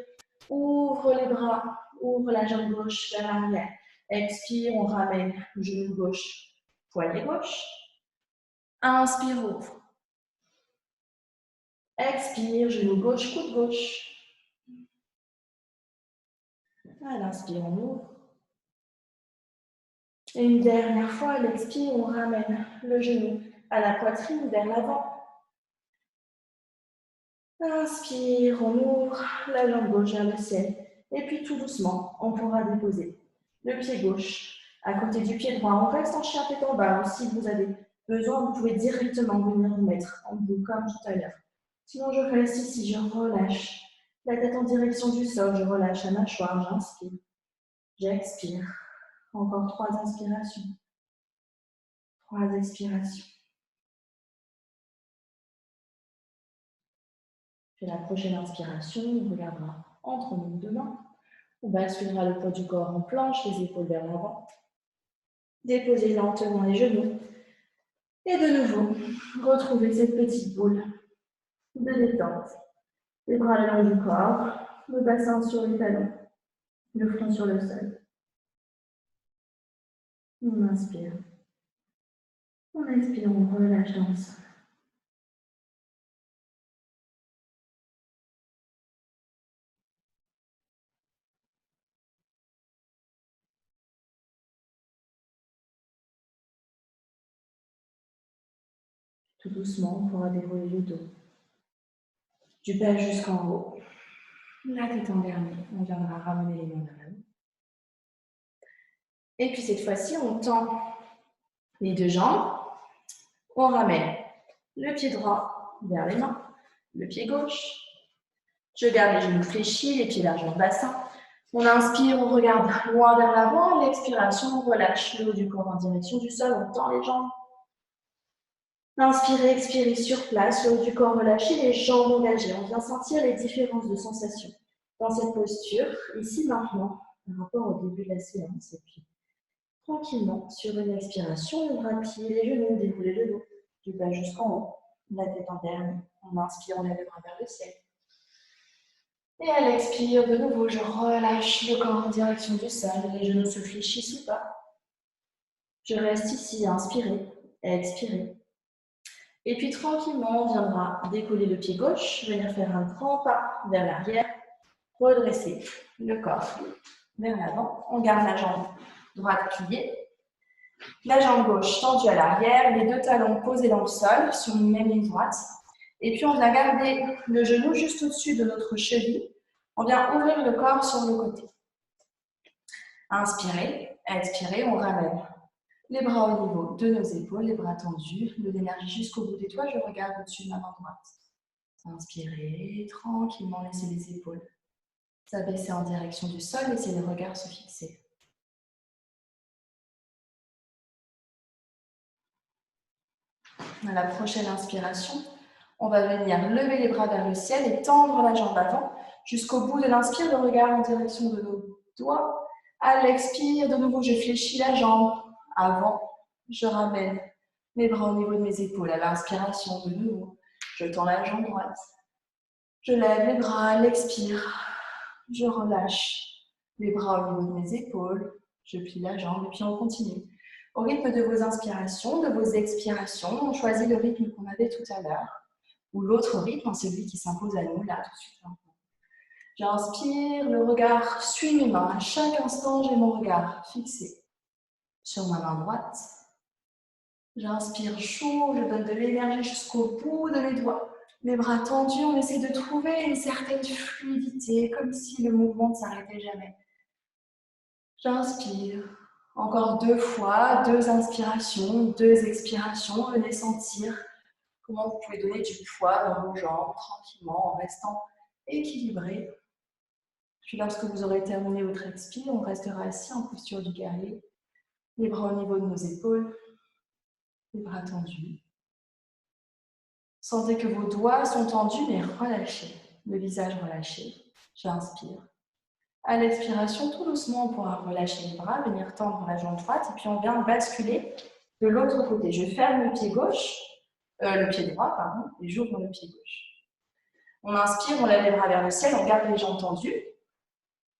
ouvre les bras, ouvre la jambe gauche vers l'arrière. Expire, on ramène le genou gauche, poignet gauche. Inspire, ouvre. Expire, genou gauche, coude gauche. À l'inspire, on ouvre. Et une dernière fois, à l'expire, on ramène le genou à la poitrine vers l'avant. Inspire, on ouvre la jambe gauche vers le ciel. Et puis tout doucement, on pourra déposer le pied gauche à côté du pied droit. On reste en chien tête en bas. Ou si vous avez besoin, vous pouvez directement venir vous mettre en boule comme tout à l'heure. Sinon, je reste ici, je relâche la tête en direction du sol. Je relâche la mâchoire, j'inspire. J'expire. Encore 3 inspirations. 3 expirations. Puis à la prochaine inspiration, on regardera entre nos deux mains. On basculera le poids du corps en planche, les épaules vers l'avant. Déposez lentement les genoux. Et de nouveau, retrouvez cette petite boule de détente. Les bras le long du corps, le bassin sur les talons, le front sur le sol. On inspire. On expire, on relâche dans le sol. Tout doucement, on pourra dérouler le dos. Du bas jusqu'en haut. La tête en dernier. On viendra ramener les mains vers le haut. Et puis cette fois-ci, on tend les deux jambes. On ramène le pied droit vers les mains, le pied gauche. Je garde les genoux fléchis, les pieds largement le bassin. On inspire, on regarde loin vers l'avant. L'expiration, on relâche le haut du corps en direction du sol. On tend les jambes. Inspirez, expirez sur place, le haut du corps relâché, les jambes engagées. On vient sentir les différences de sensations dans cette posture, ici, maintenant, par rapport au début de la séance. Et puis, tranquillement, sur une expiration, on bras plier les genoux, dérouler le dos, du bas jusqu'en haut, la tête en dernier. On inspire, on lève les bras vers le ciel. Et à l'expire, de nouveau, je relâche le corps en direction du sol, les genoux se fléchissent ou pas. Je reste ici, inspirez, expirez. Et puis tranquillement, on viendra décoller le pied gauche, venir faire un grand pas vers l'arrière, redresser le corps vers l'avant. On garde la jambe droite pliée, la jambe gauche tendue à l'arrière, les deux talons posés dans le sol sur une même ligne droite. Et puis on vient garder le genou juste au-dessus de notre cheville. On vient ouvrir le corps sur le côté. Inspirez, expirez, on ramène les bras au niveau de nos épaules, les bras tendus, de l'énergie jusqu'au bout des doigts, je regarde au-dessus de ma main droite. Inspirez, tranquillement, laissez les épaules s'abaisser en direction du sol, laissez le regard se fixer. À la prochaine inspiration, on va venir lever les bras vers le ciel et tendre la jambe avant. Jusqu'au bout de l'inspire, le regard en direction de nos doigts. À l'expire, de nouveau, je fléchis la jambe avant. Je ramène mes bras au niveau de mes épaules. À l'inspiration, de nouveau, je tends la jambe droite. Je lève les bras à l'expire. Je relâche les bras au niveau de mes épaules. Je plie la jambe et puis on continue. Au rythme de vos inspirations, de vos expirations, on choisit le rythme qu'on avait tout à l'heure. Ou l'autre rythme, celui qui s'impose à nous, là, tout de suite. J'inspire, le regard suit mes mains. À chaque instant, j'ai mon regard fixé sur ma main droite. J'inspire chaud, je donne de l'énergie jusqu'au bout de mes doigts. Les bras tendus, on essaie de trouver une certaine fluidité, comme si le mouvement ne s'arrêtait jamais. J'inspire. Encore 2 fois, 2 inspirations, 2 expirations. Venez sentir comment vous pouvez donner du poids dans vos jambes, tranquillement, en restant équilibré. Puis lorsque vous aurez terminé votre expire, on restera assis en posture du guerrier. Les bras au niveau de nos épaules, les bras tendus. Sentez que vos doigts sont tendus mais relâchés, le visage relâché. J'inspire. À l'expiration, tout doucement, on pourra relâcher les bras, venir tendre la jambe droite et puis on vient basculer de l'autre côté. Je ferme le pied gauche, le pied droit, pardon, et j'ouvre le pied gauche. On inspire, on lève les bras vers le ciel, on garde les jambes tendues.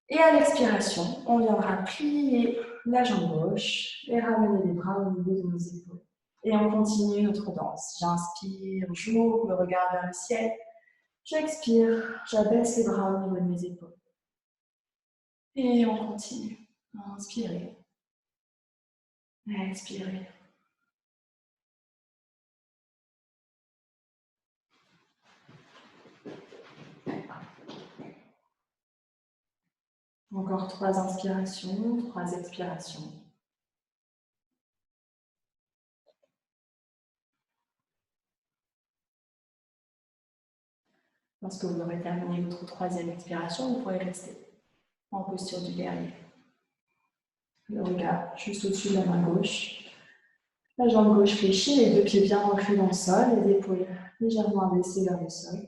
Et à l'expiration, on viendra plier la jambe gauche et ramener les bras au niveau de nos épaules. Et on continue notre danse. J'inspire, j'ouvre le regard vers le ciel. J'expire, j'abaisse les bras au niveau de mes épaules. Et on continue. Inspirez. Expirez. Encore 3 inspirations, 3 expirations. Lorsque vous aurez terminé votre 3e expiration, vous pourrez rester en posture du guerrier. Le regard juste au-dessus de la main gauche. La jambe gauche fléchie, les 2 pieds bien ancrés dans le sol, les épaules légèrement abaissées vers le sol.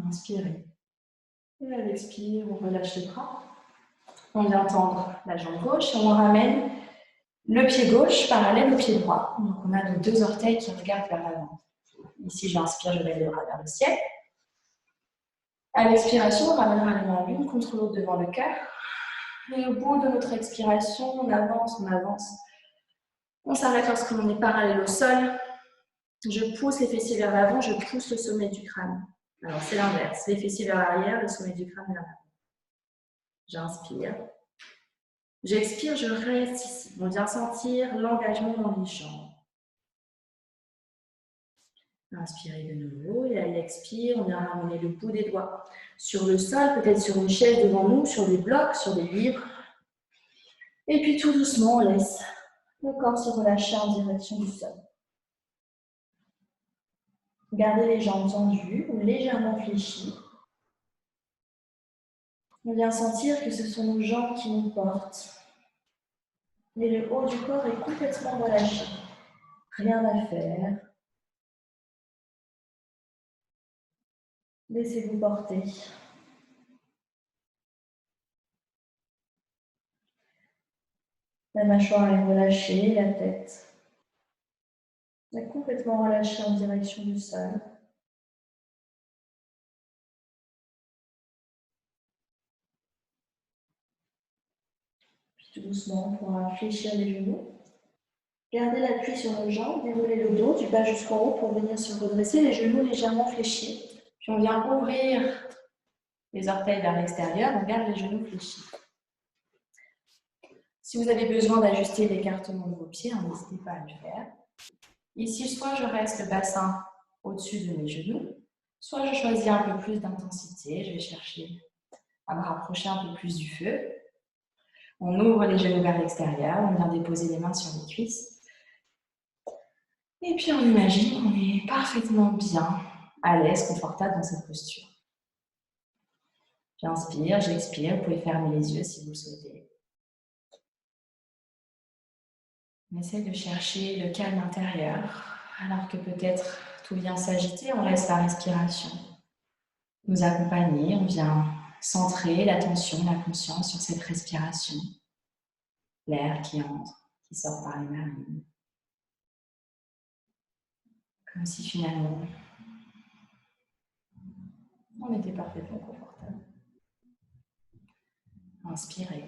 Inspirez. Et à l'expire, on relâche les bras. On vient tendre la jambe gauche et on ramène le pied gauche parallèle au pied droit. Donc on a nos deux orteils qui regardent vers l'avant. Ici, j'inspire, je lève les bras vers le ciel. À l'expiration, on ramènera les mains l'une contre l'autre devant le cœur. Et au bout de notre expiration, on avance, on avance. On s'arrête lorsque l'on est parallèle au sol. Je pousse les fessiers vers l'avant, je pousse le sommet du crâne. Alors c'est l'inverse, les fessiers vers l'arrière, le sommet du crâne vers l'avant. J'inspire. J'expire, je reste ici. On vient sentir l'engagement dans les jambes. Inspirez de nouveau et à l'expire, on vient ramener le bout des doigts sur le sol, peut-être sur une chaise devant nous, sur des blocs, sur des livres. Et puis tout doucement, on laisse le corps se relâcher en direction du sol. Gardez les jambes tendues ou légèrement fléchies. On vient sentir que ce sont nos jambes qui nous portent. Et le haut du corps est complètement relâché. Rien à faire. Laissez-vous porter. La mâchoire est relâchée, la tête est complètement relâchée en direction du sol. Puis tout doucement, on pourra fléchir les genoux. Gardez l'appui sur nos jambes, déroulez le dos du bas jusqu'en haut pour venir se redresser, les genoux légèrement fléchis. Puis on vient ouvrir les orteils vers l'extérieur, on garde les genoux fléchis. Si vous avez besoin d'ajuster l'écartement de vos pieds, n'hésitez pas à le faire. Ici, soit je reste le bassin au-dessus de mes genoux, soit je choisis un peu plus d'intensité, je vais chercher à me rapprocher un peu plus du feu. On ouvre les genoux vers l'extérieur, on vient déposer les mains sur les cuisses. Et puis on imagine qu'on est parfaitement bien, à l'aise, confortable dans cette posture. J'inspire, j'expire, vous pouvez fermer les yeux si vous le souhaitez. On essaie de chercher le calme intérieur, alors que peut-être tout vient s'agiter, on laisse la respiration nous accompagner, on vient centrer l'attention, la conscience sur cette respiration. L'air qui entre, qui sort par les narines. Comme si finalement, on était parfaitement confortable. Inspirez.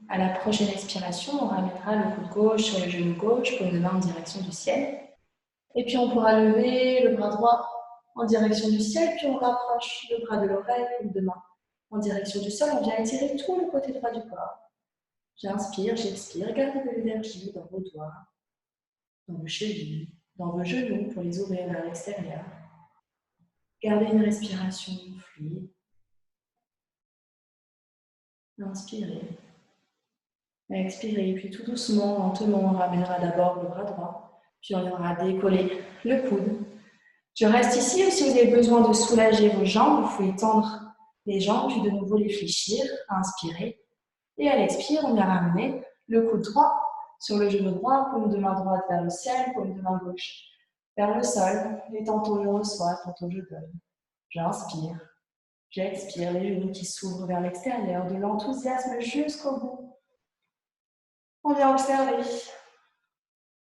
À la prochaine expiration, on ramènera le coude gauche sur le genou gauche, paume de main en direction du ciel. Et puis on pourra lever le bras droit en direction du ciel, puis on rapproche le bras de l'oreille, paume de main en direction du sol. On vient étirer tout le côté droit du corps. J'inspire, j'expire, gardez de l'énergie dans vos doigts, dans vos chevilles, dans vos genoux pour les ouvrir vers l'extérieur. Gardez une respiration fluide. Inspirez. Expirez, puis tout doucement, lentement, on ramènera d'abord le bras droit, puis on viendra décoller le coude. Je reste ici, ou si vous avez besoin de soulager vos jambes, vous pouvez tendre les jambes, puis de nouveau les fléchir. Inspirez. Et à l'expire, on vient ramener le coude droit sur le genou droit, paume de main droite vers le ciel, paume de main gauche vers le sol. Et tantôt je reçois, tantôt je donne. J'inspire, j'expire, les genoux qui s'ouvrent vers l'extérieur, de l'enthousiasme jusqu'au bout. On vient observer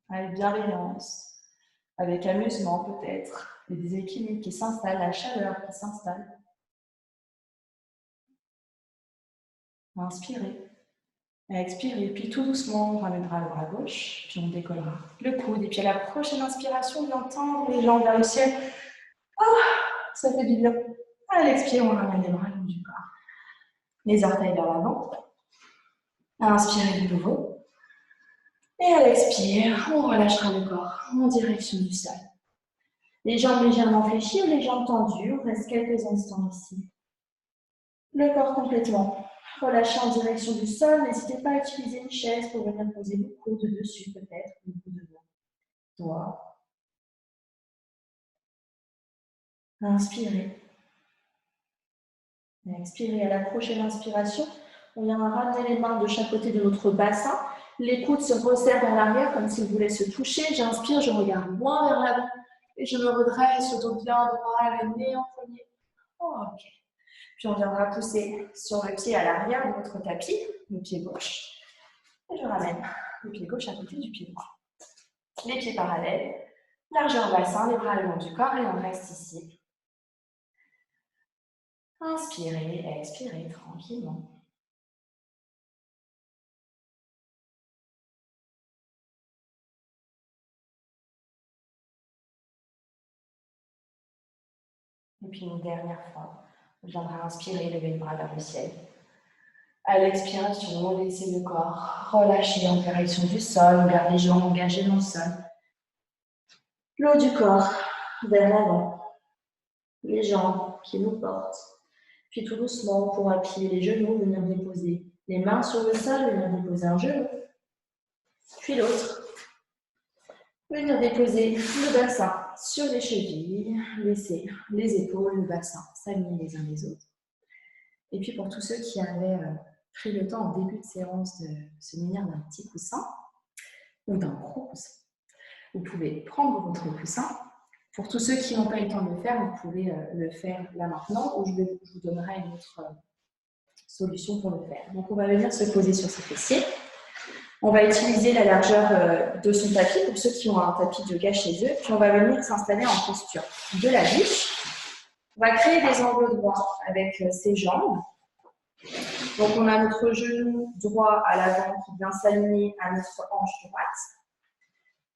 avec bienveillance, avec amusement peut-être, les déséquilibres qui s'installent, la chaleur qui s'installe. Inspirez, expirez, puis tout doucement, on ramènera le bras gauche, puis on décollera le coude. Et puis à la prochaine inspiration, on vient tendre les jambes vers le ciel. Ça fait du bien. À l'expire, on ramène les bras le long du corps. Les orteils vers l'avant. Inspirez de nouveau. Et à l'expire, on relâchera le corps en direction du sol. Les jambes légèrement fléchies ou les jambes tendues. On reste quelques instants ici. Le corps complètement relâché en direction du sol. N'hésitez pas à utiliser une chaise pour venir poser le coude dessus peut-être, le coude de vos doigts. Inspirez. Expirez. À la prochaine inspiration, on viendra ramener les mains de chaque côté de notre bassin. Les coudes se resserrent vers l'arrière comme s'ils voulaient se toucher. J'inspire, je regarde loin vers l'avant et je me redresse, le dos bien droit, le nez empoigné. Ok. Puis on viendra pousser sur le pied à l'arrière de notre tapis, le pied gauche. Et je ramène le pied gauche à côté du pied droit. Les pieds parallèles, largeur bassin, les bras le long du corps et on reste ici. Inspirez, expirez tranquillement. Et puis une dernière fois, on viendra inspirer, lever le bras vers le ciel. À l'expiration, laissez le corps relâcher en direction du sol, garde les jambes engagées dans le sol. Le haut du corps vers l'avant, les jambes qui nous portent. Puis tout doucement, pour appuyer les genoux, venir déposer les mains sur le sol, venir déposer un genou, puis l'autre. Venir déposer le bassin sur les chevilles, laisser les épaules, le bassin s'aligner les uns les autres. Et puis pour tous ceux qui avaient pris le temps en début de séance de se munir d'un petit coussin ou d'un gros coussin, vous pouvez prendre votre coussin. Pour tous ceux qui n'ont pas eu le temps de le faire, vous pouvez le faire là maintenant ou je vous donnerai une autre solution pour le faire. Donc on va venir se poser sur ses fessiers. On va utiliser la largeur de son tapis pour ceux qui ont un tapis de yoga chez eux. Puis on va venir s'installer en posture de la biche. On va créer des angles droits avec ses jambes. Donc on a notre genou droit à l'avant qui vient s'aligner à notre hanche droite.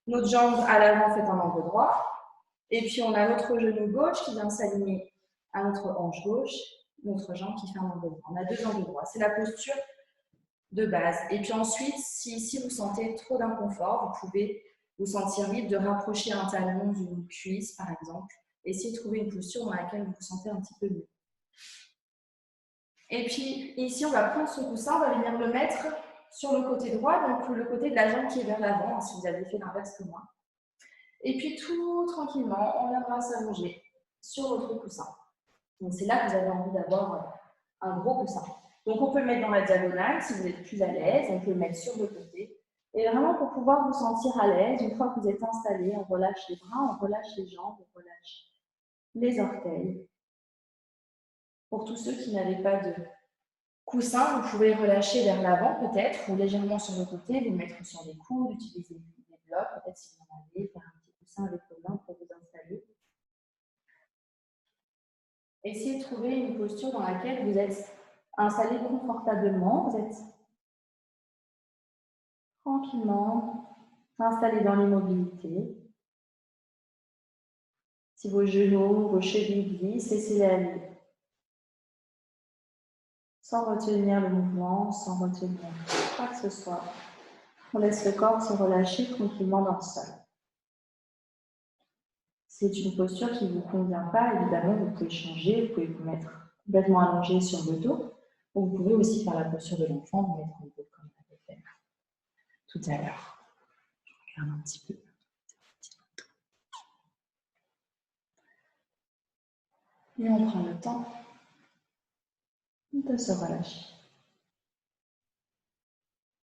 Notre jambe à l'avant fait un angle droit. Et puis on a notre genou gauche qui vient s'aligner à notre hanche gauche. Notre jambe qui fait un angle droit. On a deux angles droits. C'est la posture de base. Et puis ensuite, si vous sentez trop d'inconfort, vous pouvez vous sentir libre de rapprocher un talon d'une cuisse, par exemple. Essayez de trouver une posture dans laquelle vous vous sentez un petit peu mieux. Et puis ici, on va prendre ce coussin, on va venir le mettre sur le côté droit, donc le côté de la jambe qui est vers l'avant, si vous avez fait l'inverse que moi. Et puis tout tranquillement, on viendra s'allonger sur votre coussin. Donc c'est là que vous avez envie d'avoir un gros coussin. Donc on peut le mettre dans la diagonale si vous êtes plus à l'aise, on peut le mettre sur le côté. Et vraiment pour pouvoir vous sentir à l'aise, une fois que vous êtes installé, on relâche les bras, on relâche les jambes, on relâche les orteils. Pour tous ceux qui n'avaient pas de coussin, vous pouvez relâcher vers l'avant peut-être, ou légèrement sur le côté, vous mettre sur les coudes, utiliser des blocs, peut-être si vous en avez, faire un petit coussin avec vos mains pour vous installer. Essayez de trouver une posture dans laquelle vous êtes installé confortablement, vous êtes tranquillement installé dans l'immobilité. Si vos genoux, vos chevilles glissent, laissez-les aller. Sans retenir le mouvement, sans retenir quoi que ce soit. On laisse le corps se relâcher tranquillement dans le sol. Si c'est une posture qui ne vous convient pas, évidemment, vous pouvez changer, vous pouvez vous mettre complètement allongé sur le dos, ou vous pouvez aussi faire la posture de l'enfant, vous mettre en dos comme on avait fait tout à l'heure. Je regarde un petit peu. Et on prend le temps de se relâcher.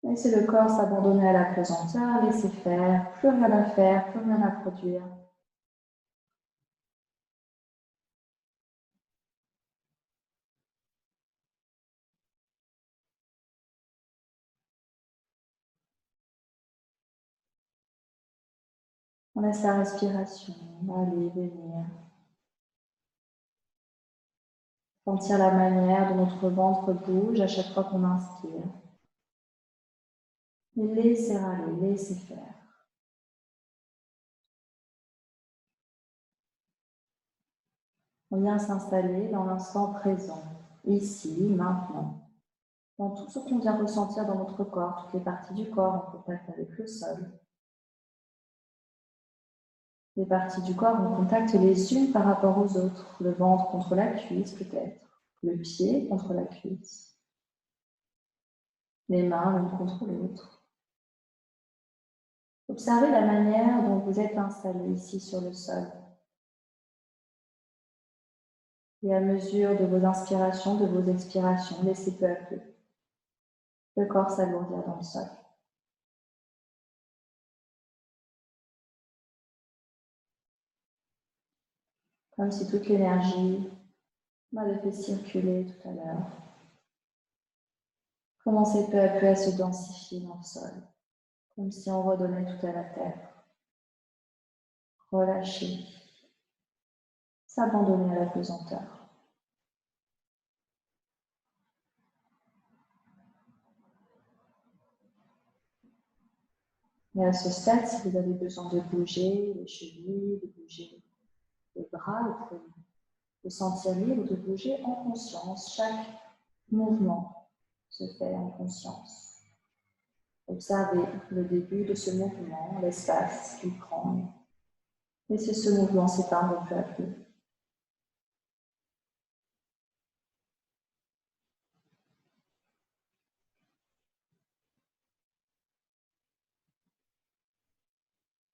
Laissez le corps s'abandonner à la pesanteur, laissez faire, plus rien à faire, plus rien à produire. On laisse la respiration aller, venir. Sentir la manière dont notre ventre bouge à chaque fois qu'on inspire. Et laissez aller, laissez faire. On vient s'installer dans l'instant présent, ici, maintenant. Dans tout ce qu'on vient ressentir dans notre corps, toutes les parties du corps en contact avec le sol. Les parties du corps en contact les unes par rapport aux autres. Le ventre contre la cuisse peut-être. Le pied contre la cuisse. Les mains l'une contre l'autre. Observez la manière dont vous êtes installé ici sur le sol. Et à mesure de vos inspirations, de vos expirations, laissez peu à peu le corps s'alourdir dans le sol. Comme si toute l'énergie On avait fait circuler tout à l'heure. Commencez peu à peu à se densifier dans le sol, comme si on redonnait tout à la terre. Relâcher, s'abandonner à la pesanteur. Et à ce stade, si vous avez besoin de bouger les chevilles, de bouger les bras, vous pouvez vous sentir libre de bouger en conscience. Chaque mouvement se fait en conscience. Observez le début de ce mouvement, l'espace qu'il prend. Laissez ce mouvement s'éteindre peu à peu.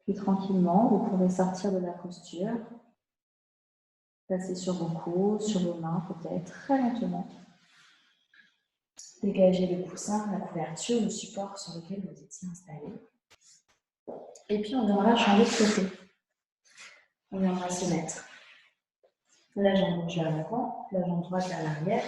Puis tranquillement, vous pourrez sortir de la posture. Placez sur vos coudes, sur vos mains peut-être, très lentement. Dégagez le coussin, la couverture, le support sur lequel vous étiez installé. Et puis on viendra changer de côté. On viendra se mettre la jambe gauche vers l'avant, la jambe droite vers l'arrière.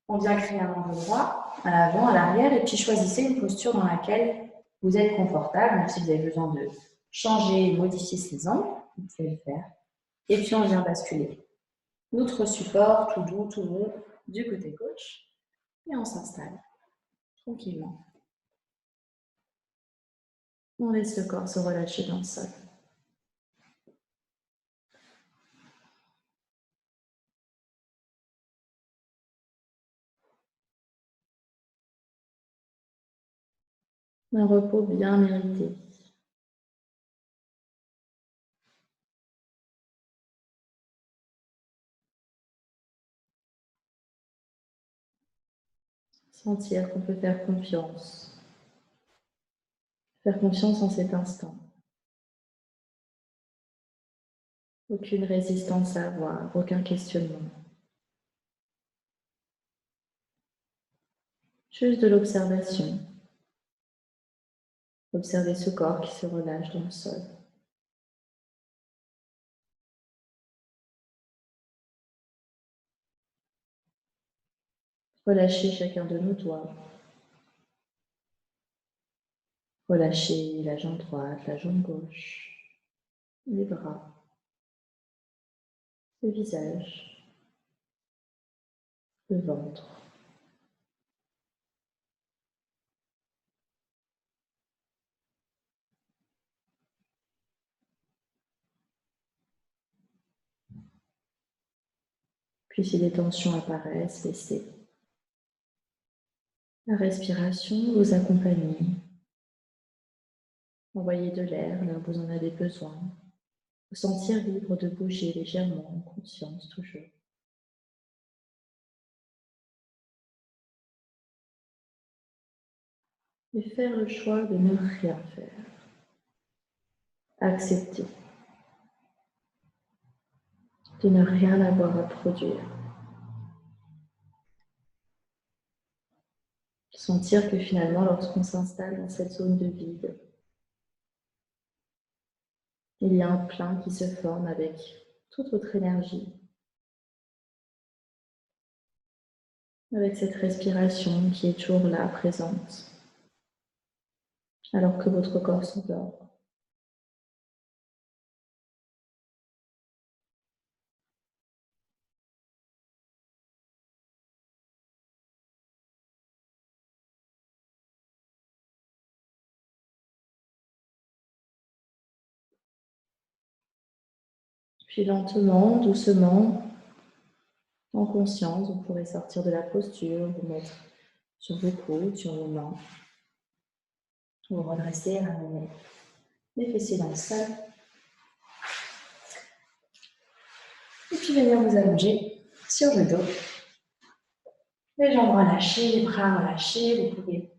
On vient créer un angle droit à l'avant, à l'arrière, et puis choisissez une posture dans laquelle vous êtes confortable, même si vous avez besoin de changer, modifier ces angles, vous pouvez le faire. Et puis on vient basculer notre support tout doux, tout rond du côté gauche, et on s'installe tranquillement. On laisse le corps se relâcher dans le sol. Un repos bien mérité. Sentir qu'on peut faire confiance. Faire confiance en cet instant. Aucune résistance à avoir, aucun questionnement. Juste de l'observation. Observez ce corps qui se relâche dans le sol. Relâchez chacun de nos doigts. Relâchez la jambe droite, la jambe gauche, les bras, le visage, le ventre. Puis si des tensions apparaissent, laissez la respiration vous accompagner. Envoyez de l'air là où vous en avez besoin. Vous sentir libre de bouger légèrement en conscience toujours. Et faire le choix de ne rien faire. Accepter de ne rien avoir à produire. Sentir que finalement, lorsqu'on s'installe dans cette zone de vide, il y a un plein qui se forme avec toute votre énergie, avec cette respiration qui est toujours là, présente, alors que votre corps s'endort. Puis lentement, doucement, en conscience, vous pourrez sortir de la posture, vous mettre sur vos coudes, sur vos mains, vous redresser, ramener les fessiers dans le sol. Et puis venir vous allonger sur le dos. Les jambes relâchées, les bras relâchés. Vous pouvez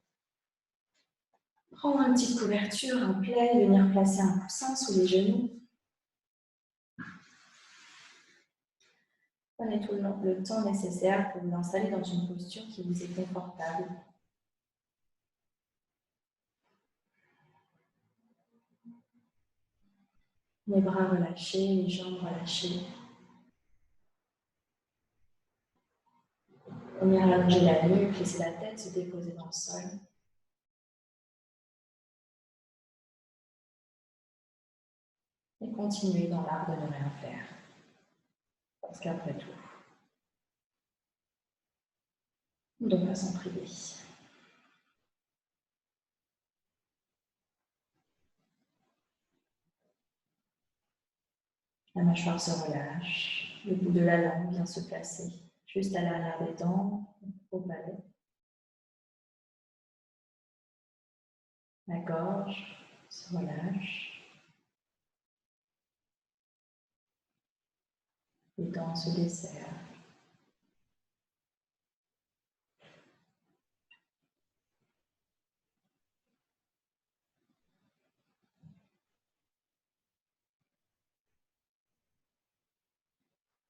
prendre une petite couverture, un plaid, venir placer un coussin sous les genoux. Prenez tout le temps nécessaire pour vous installer dans une posture qui vous est confortable. Les bras relâchés, les jambes relâchées. Venir allonger la nuque, laisser la tête se déposer dans le sol. Et continuer dans l'art de ne rien faire. Parce qu'après tout, on ne doit pas s'en priver. La mâchoire se relâche, le bout de la langue vient se placer juste à l'arrière des dents, au palais. La gorge se relâche, les dents se desserrent.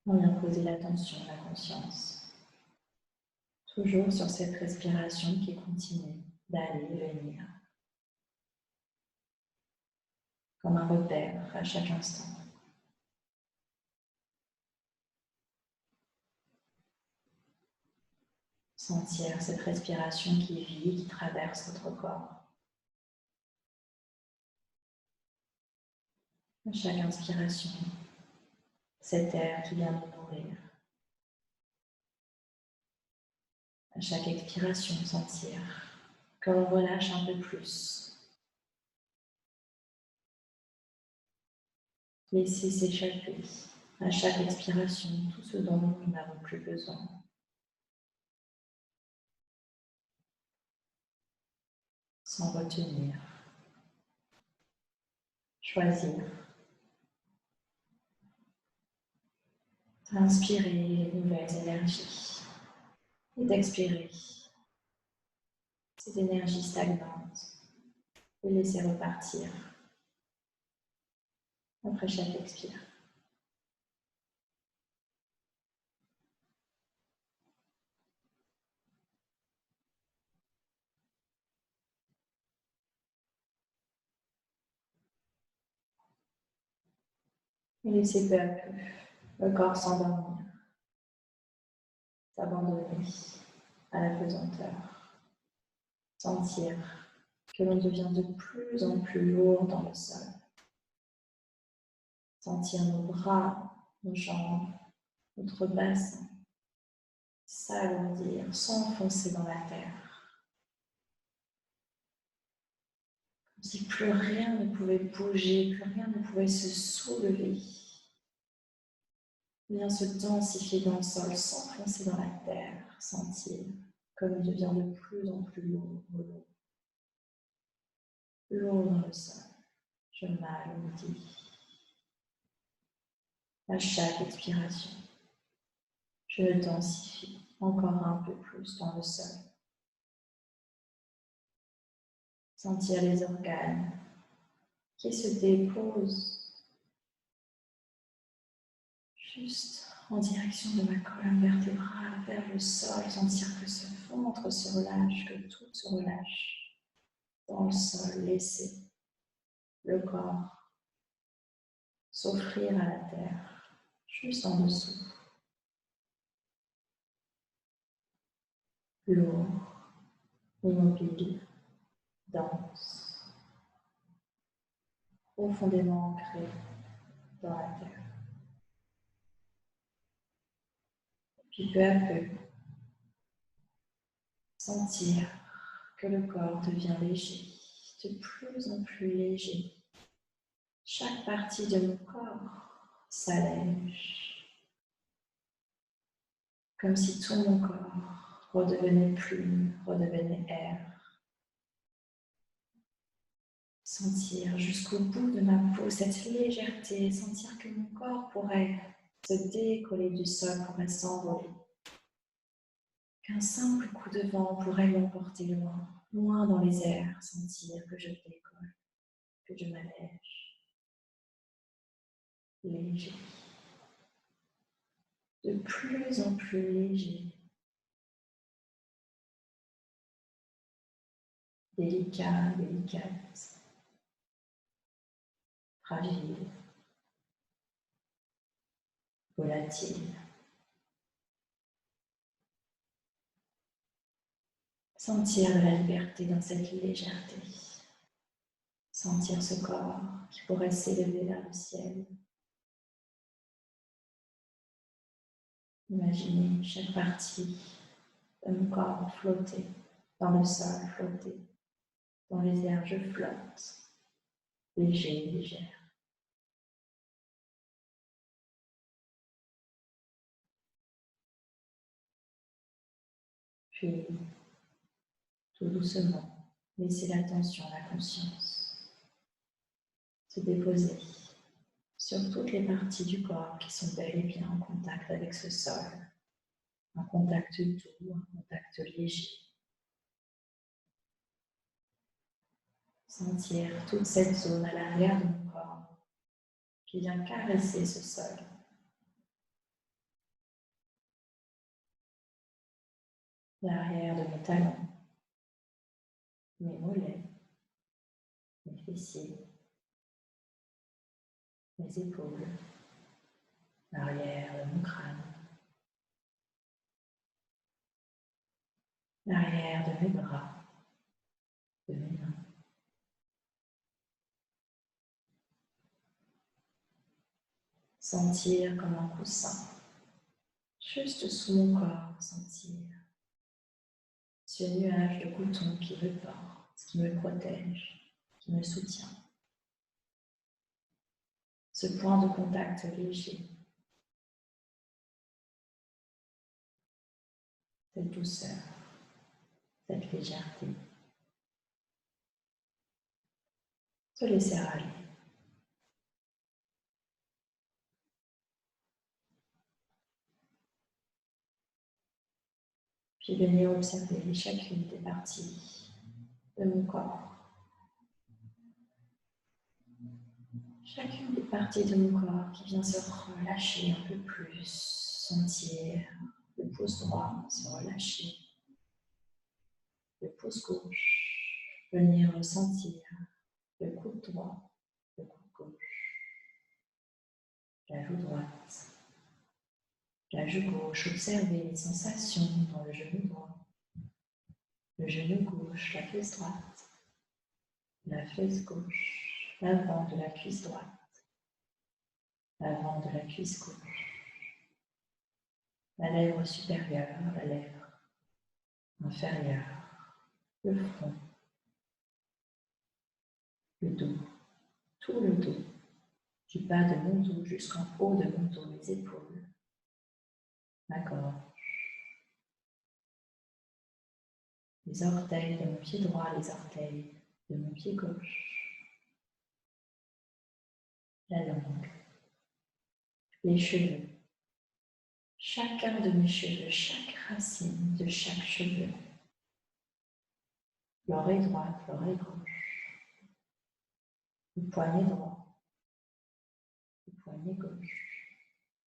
On vient poser l'attention, la conscience, toujours sur cette respiration qui continue d'aller et venir, comme un repère à chaque instant. Sentir cette respiration qui vit, qui traverse votre corps. À chaque inspiration, cet air qui vient nous nourrir. À chaque expiration, sentir que l'on relâche un peu plus. Laisser s'échapper à chaque expiration tout ce dont nous n'avons plus besoin. Sans retenir. Choisir. Inspirer les nouvelles énergies et d'expirer ces énergies stagnantes et laisser repartir après chaque expire. Et laisser peu à peu le corps s'endormir, s'abandonner à la pesanteur. Sentir que l'on devient de plus en plus lourd dans le sol. Sentir nos bras, nos jambes, notre bassin s'alourdir, s'enfoncer dans la terre. Comme si plus rien ne pouvait bouger, plus rien ne pouvait se soulever. Vient se densifier dans le sol, s'enfoncer dans la terre, sentir comme il devient de plus en plus lourd, lourd dans le sol. Je m'alourdis. À chaque expiration, je le densifie encore un peu plus dans le sol. Sentir les organes qui se déposent juste en direction de ma colonne vertébrale vers le sol. Sentir que ce ventre se relâche, que tout se relâche dans le sol. Laisser le corps s'offrir à la terre, juste en dessous. Lourd, immobile, dense, profondément ancré dans la terre. Puis peu à peu, sentir que le corps devient léger, de plus en plus léger. Chaque partie de mon corps s'allège, comme si tout mon corps redevenait plume, redevenait air. Sentir jusqu'au bout de ma peau cette légèreté, sentir que mon corps pourrait se décoller du sol, pourrait s'envoler. Qu'un simple coup de vent pourrait m'emporter loin, loin dans les airs, sentir que je décolle, que je m'allège. Léger. De plus en plus léger. Délicat, délicate. Fragile. Volatile. Sentir de la liberté dans cette légèreté. Sentir ce corps qui pourrait s'élever vers le ciel. Imaginez chaque partie de mon corps flotter dans le sol, flotter dans les airs. Je flotte, léger, légère. Puis, tout doucement, laissez l'attention, la conscience se déposer sur toutes les parties du corps qui sont bel et bien en contact avec ce sol. Un contact doux, un contact léger. Sentir toute cette zone à l'arrière de mon corps qui vient caresser ce sol. L'arrière de mes talons, mes mollets, mes fessiers, mes épaules, l'arrière de mon crâne, l'arrière de mes bras, de mes mains. Sentir comme un coussin, juste sous mon corps, sentir ce nuage de coton qui me porte, qui me protège, qui me soutient. Ce point de contact léger, cette douceur, cette légèreté. Se laisser aller. Puis venir observer chacune des parties de mon corps. Chacune des parties de mon corps qui vient se relâcher un peu plus, sentir le pouce droit se relâcher, le pouce gauche, venir ressentir le coude droit, le coude gauche, la joue droite, la joue gauche, observer les sensations dans le genou droit, le genou gauche, la cuisse droite, la cuisse gauche, l'avant de la cuisse droite, l'avant de la cuisse gauche, la lèvre supérieure, la lèvre inférieure, le front, le dos, tout le dos, du bas de mon dos jusqu'en haut de mon dos, les épaules, la gorge, les orteils de mon pied droit, les orteils de mon pied gauche, la langue, les cheveux, chacun de mes cheveux, chaque racine de chaque cheveu, l'oreille droite, l'oreille gauche, le poignet droit, le poignet gauche,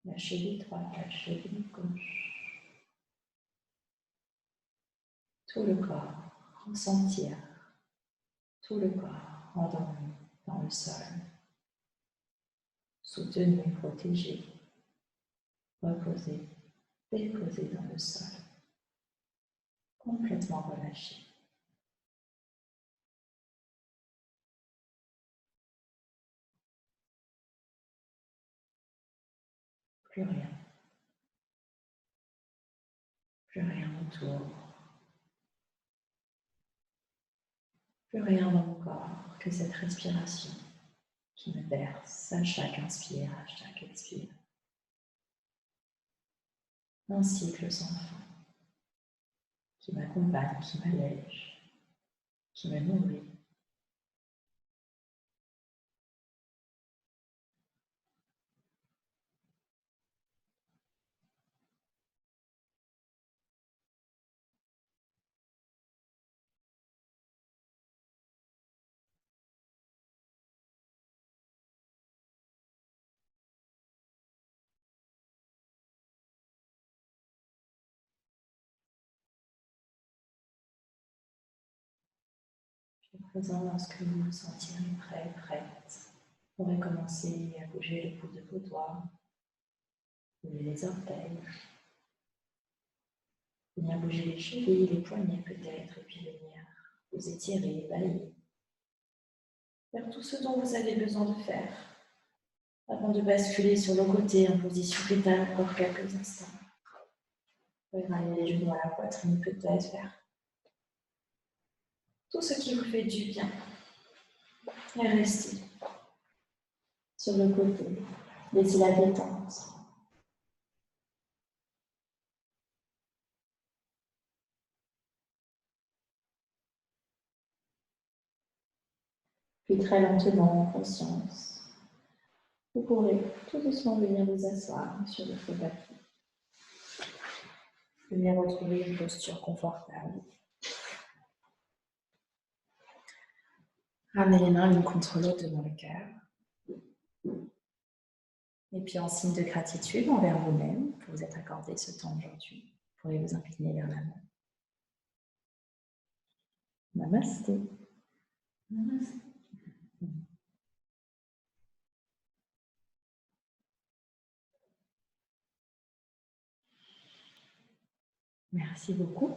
la cheville droite, la cheville gauche, tout le corps, ressentir tout le corps endormi dans le sol, soutenu, protégé, reposé, déposé dans le sol, complètement relâché. Plus rien. Plus rien autour. Plus rien dans mon corps que cette respiration qui me berce à chaque inspire, à chaque expire. Un cycle sans fin qui m'accompagne, qui m'allège, qui me nourrit. Puis à présent, lorsque vous vous sentirez prêt, prête, vous pourrez commencer à bouger le bout de vos doigts, les orteils, Venir bouger les chevilles, les poignets peut-être, et puis venir vous étirer, balayer. Faire tout ce dont vous avez besoin de faire avant de basculer sur le côté en position fétale encore quelques instants. Vous pouvez ramener les genoux à la poitrine peut-être, faire tout ce qui vous fait du bien. Et restez sur le côté. Laissez la détente. Puis très lentement, en conscience, vous pourrez tout doucement venir vous asseoir sur votre tapis. Venir retrouver une posture confortable. Ramenez les mains l'une contre l'autre devant le cœur. Et puis en signe de gratitude envers vous-même pour vous être accordé ce temps aujourd'hui, vous pourrez vous incliner vers l'avant. Namasté. Namasté. Merci beaucoup.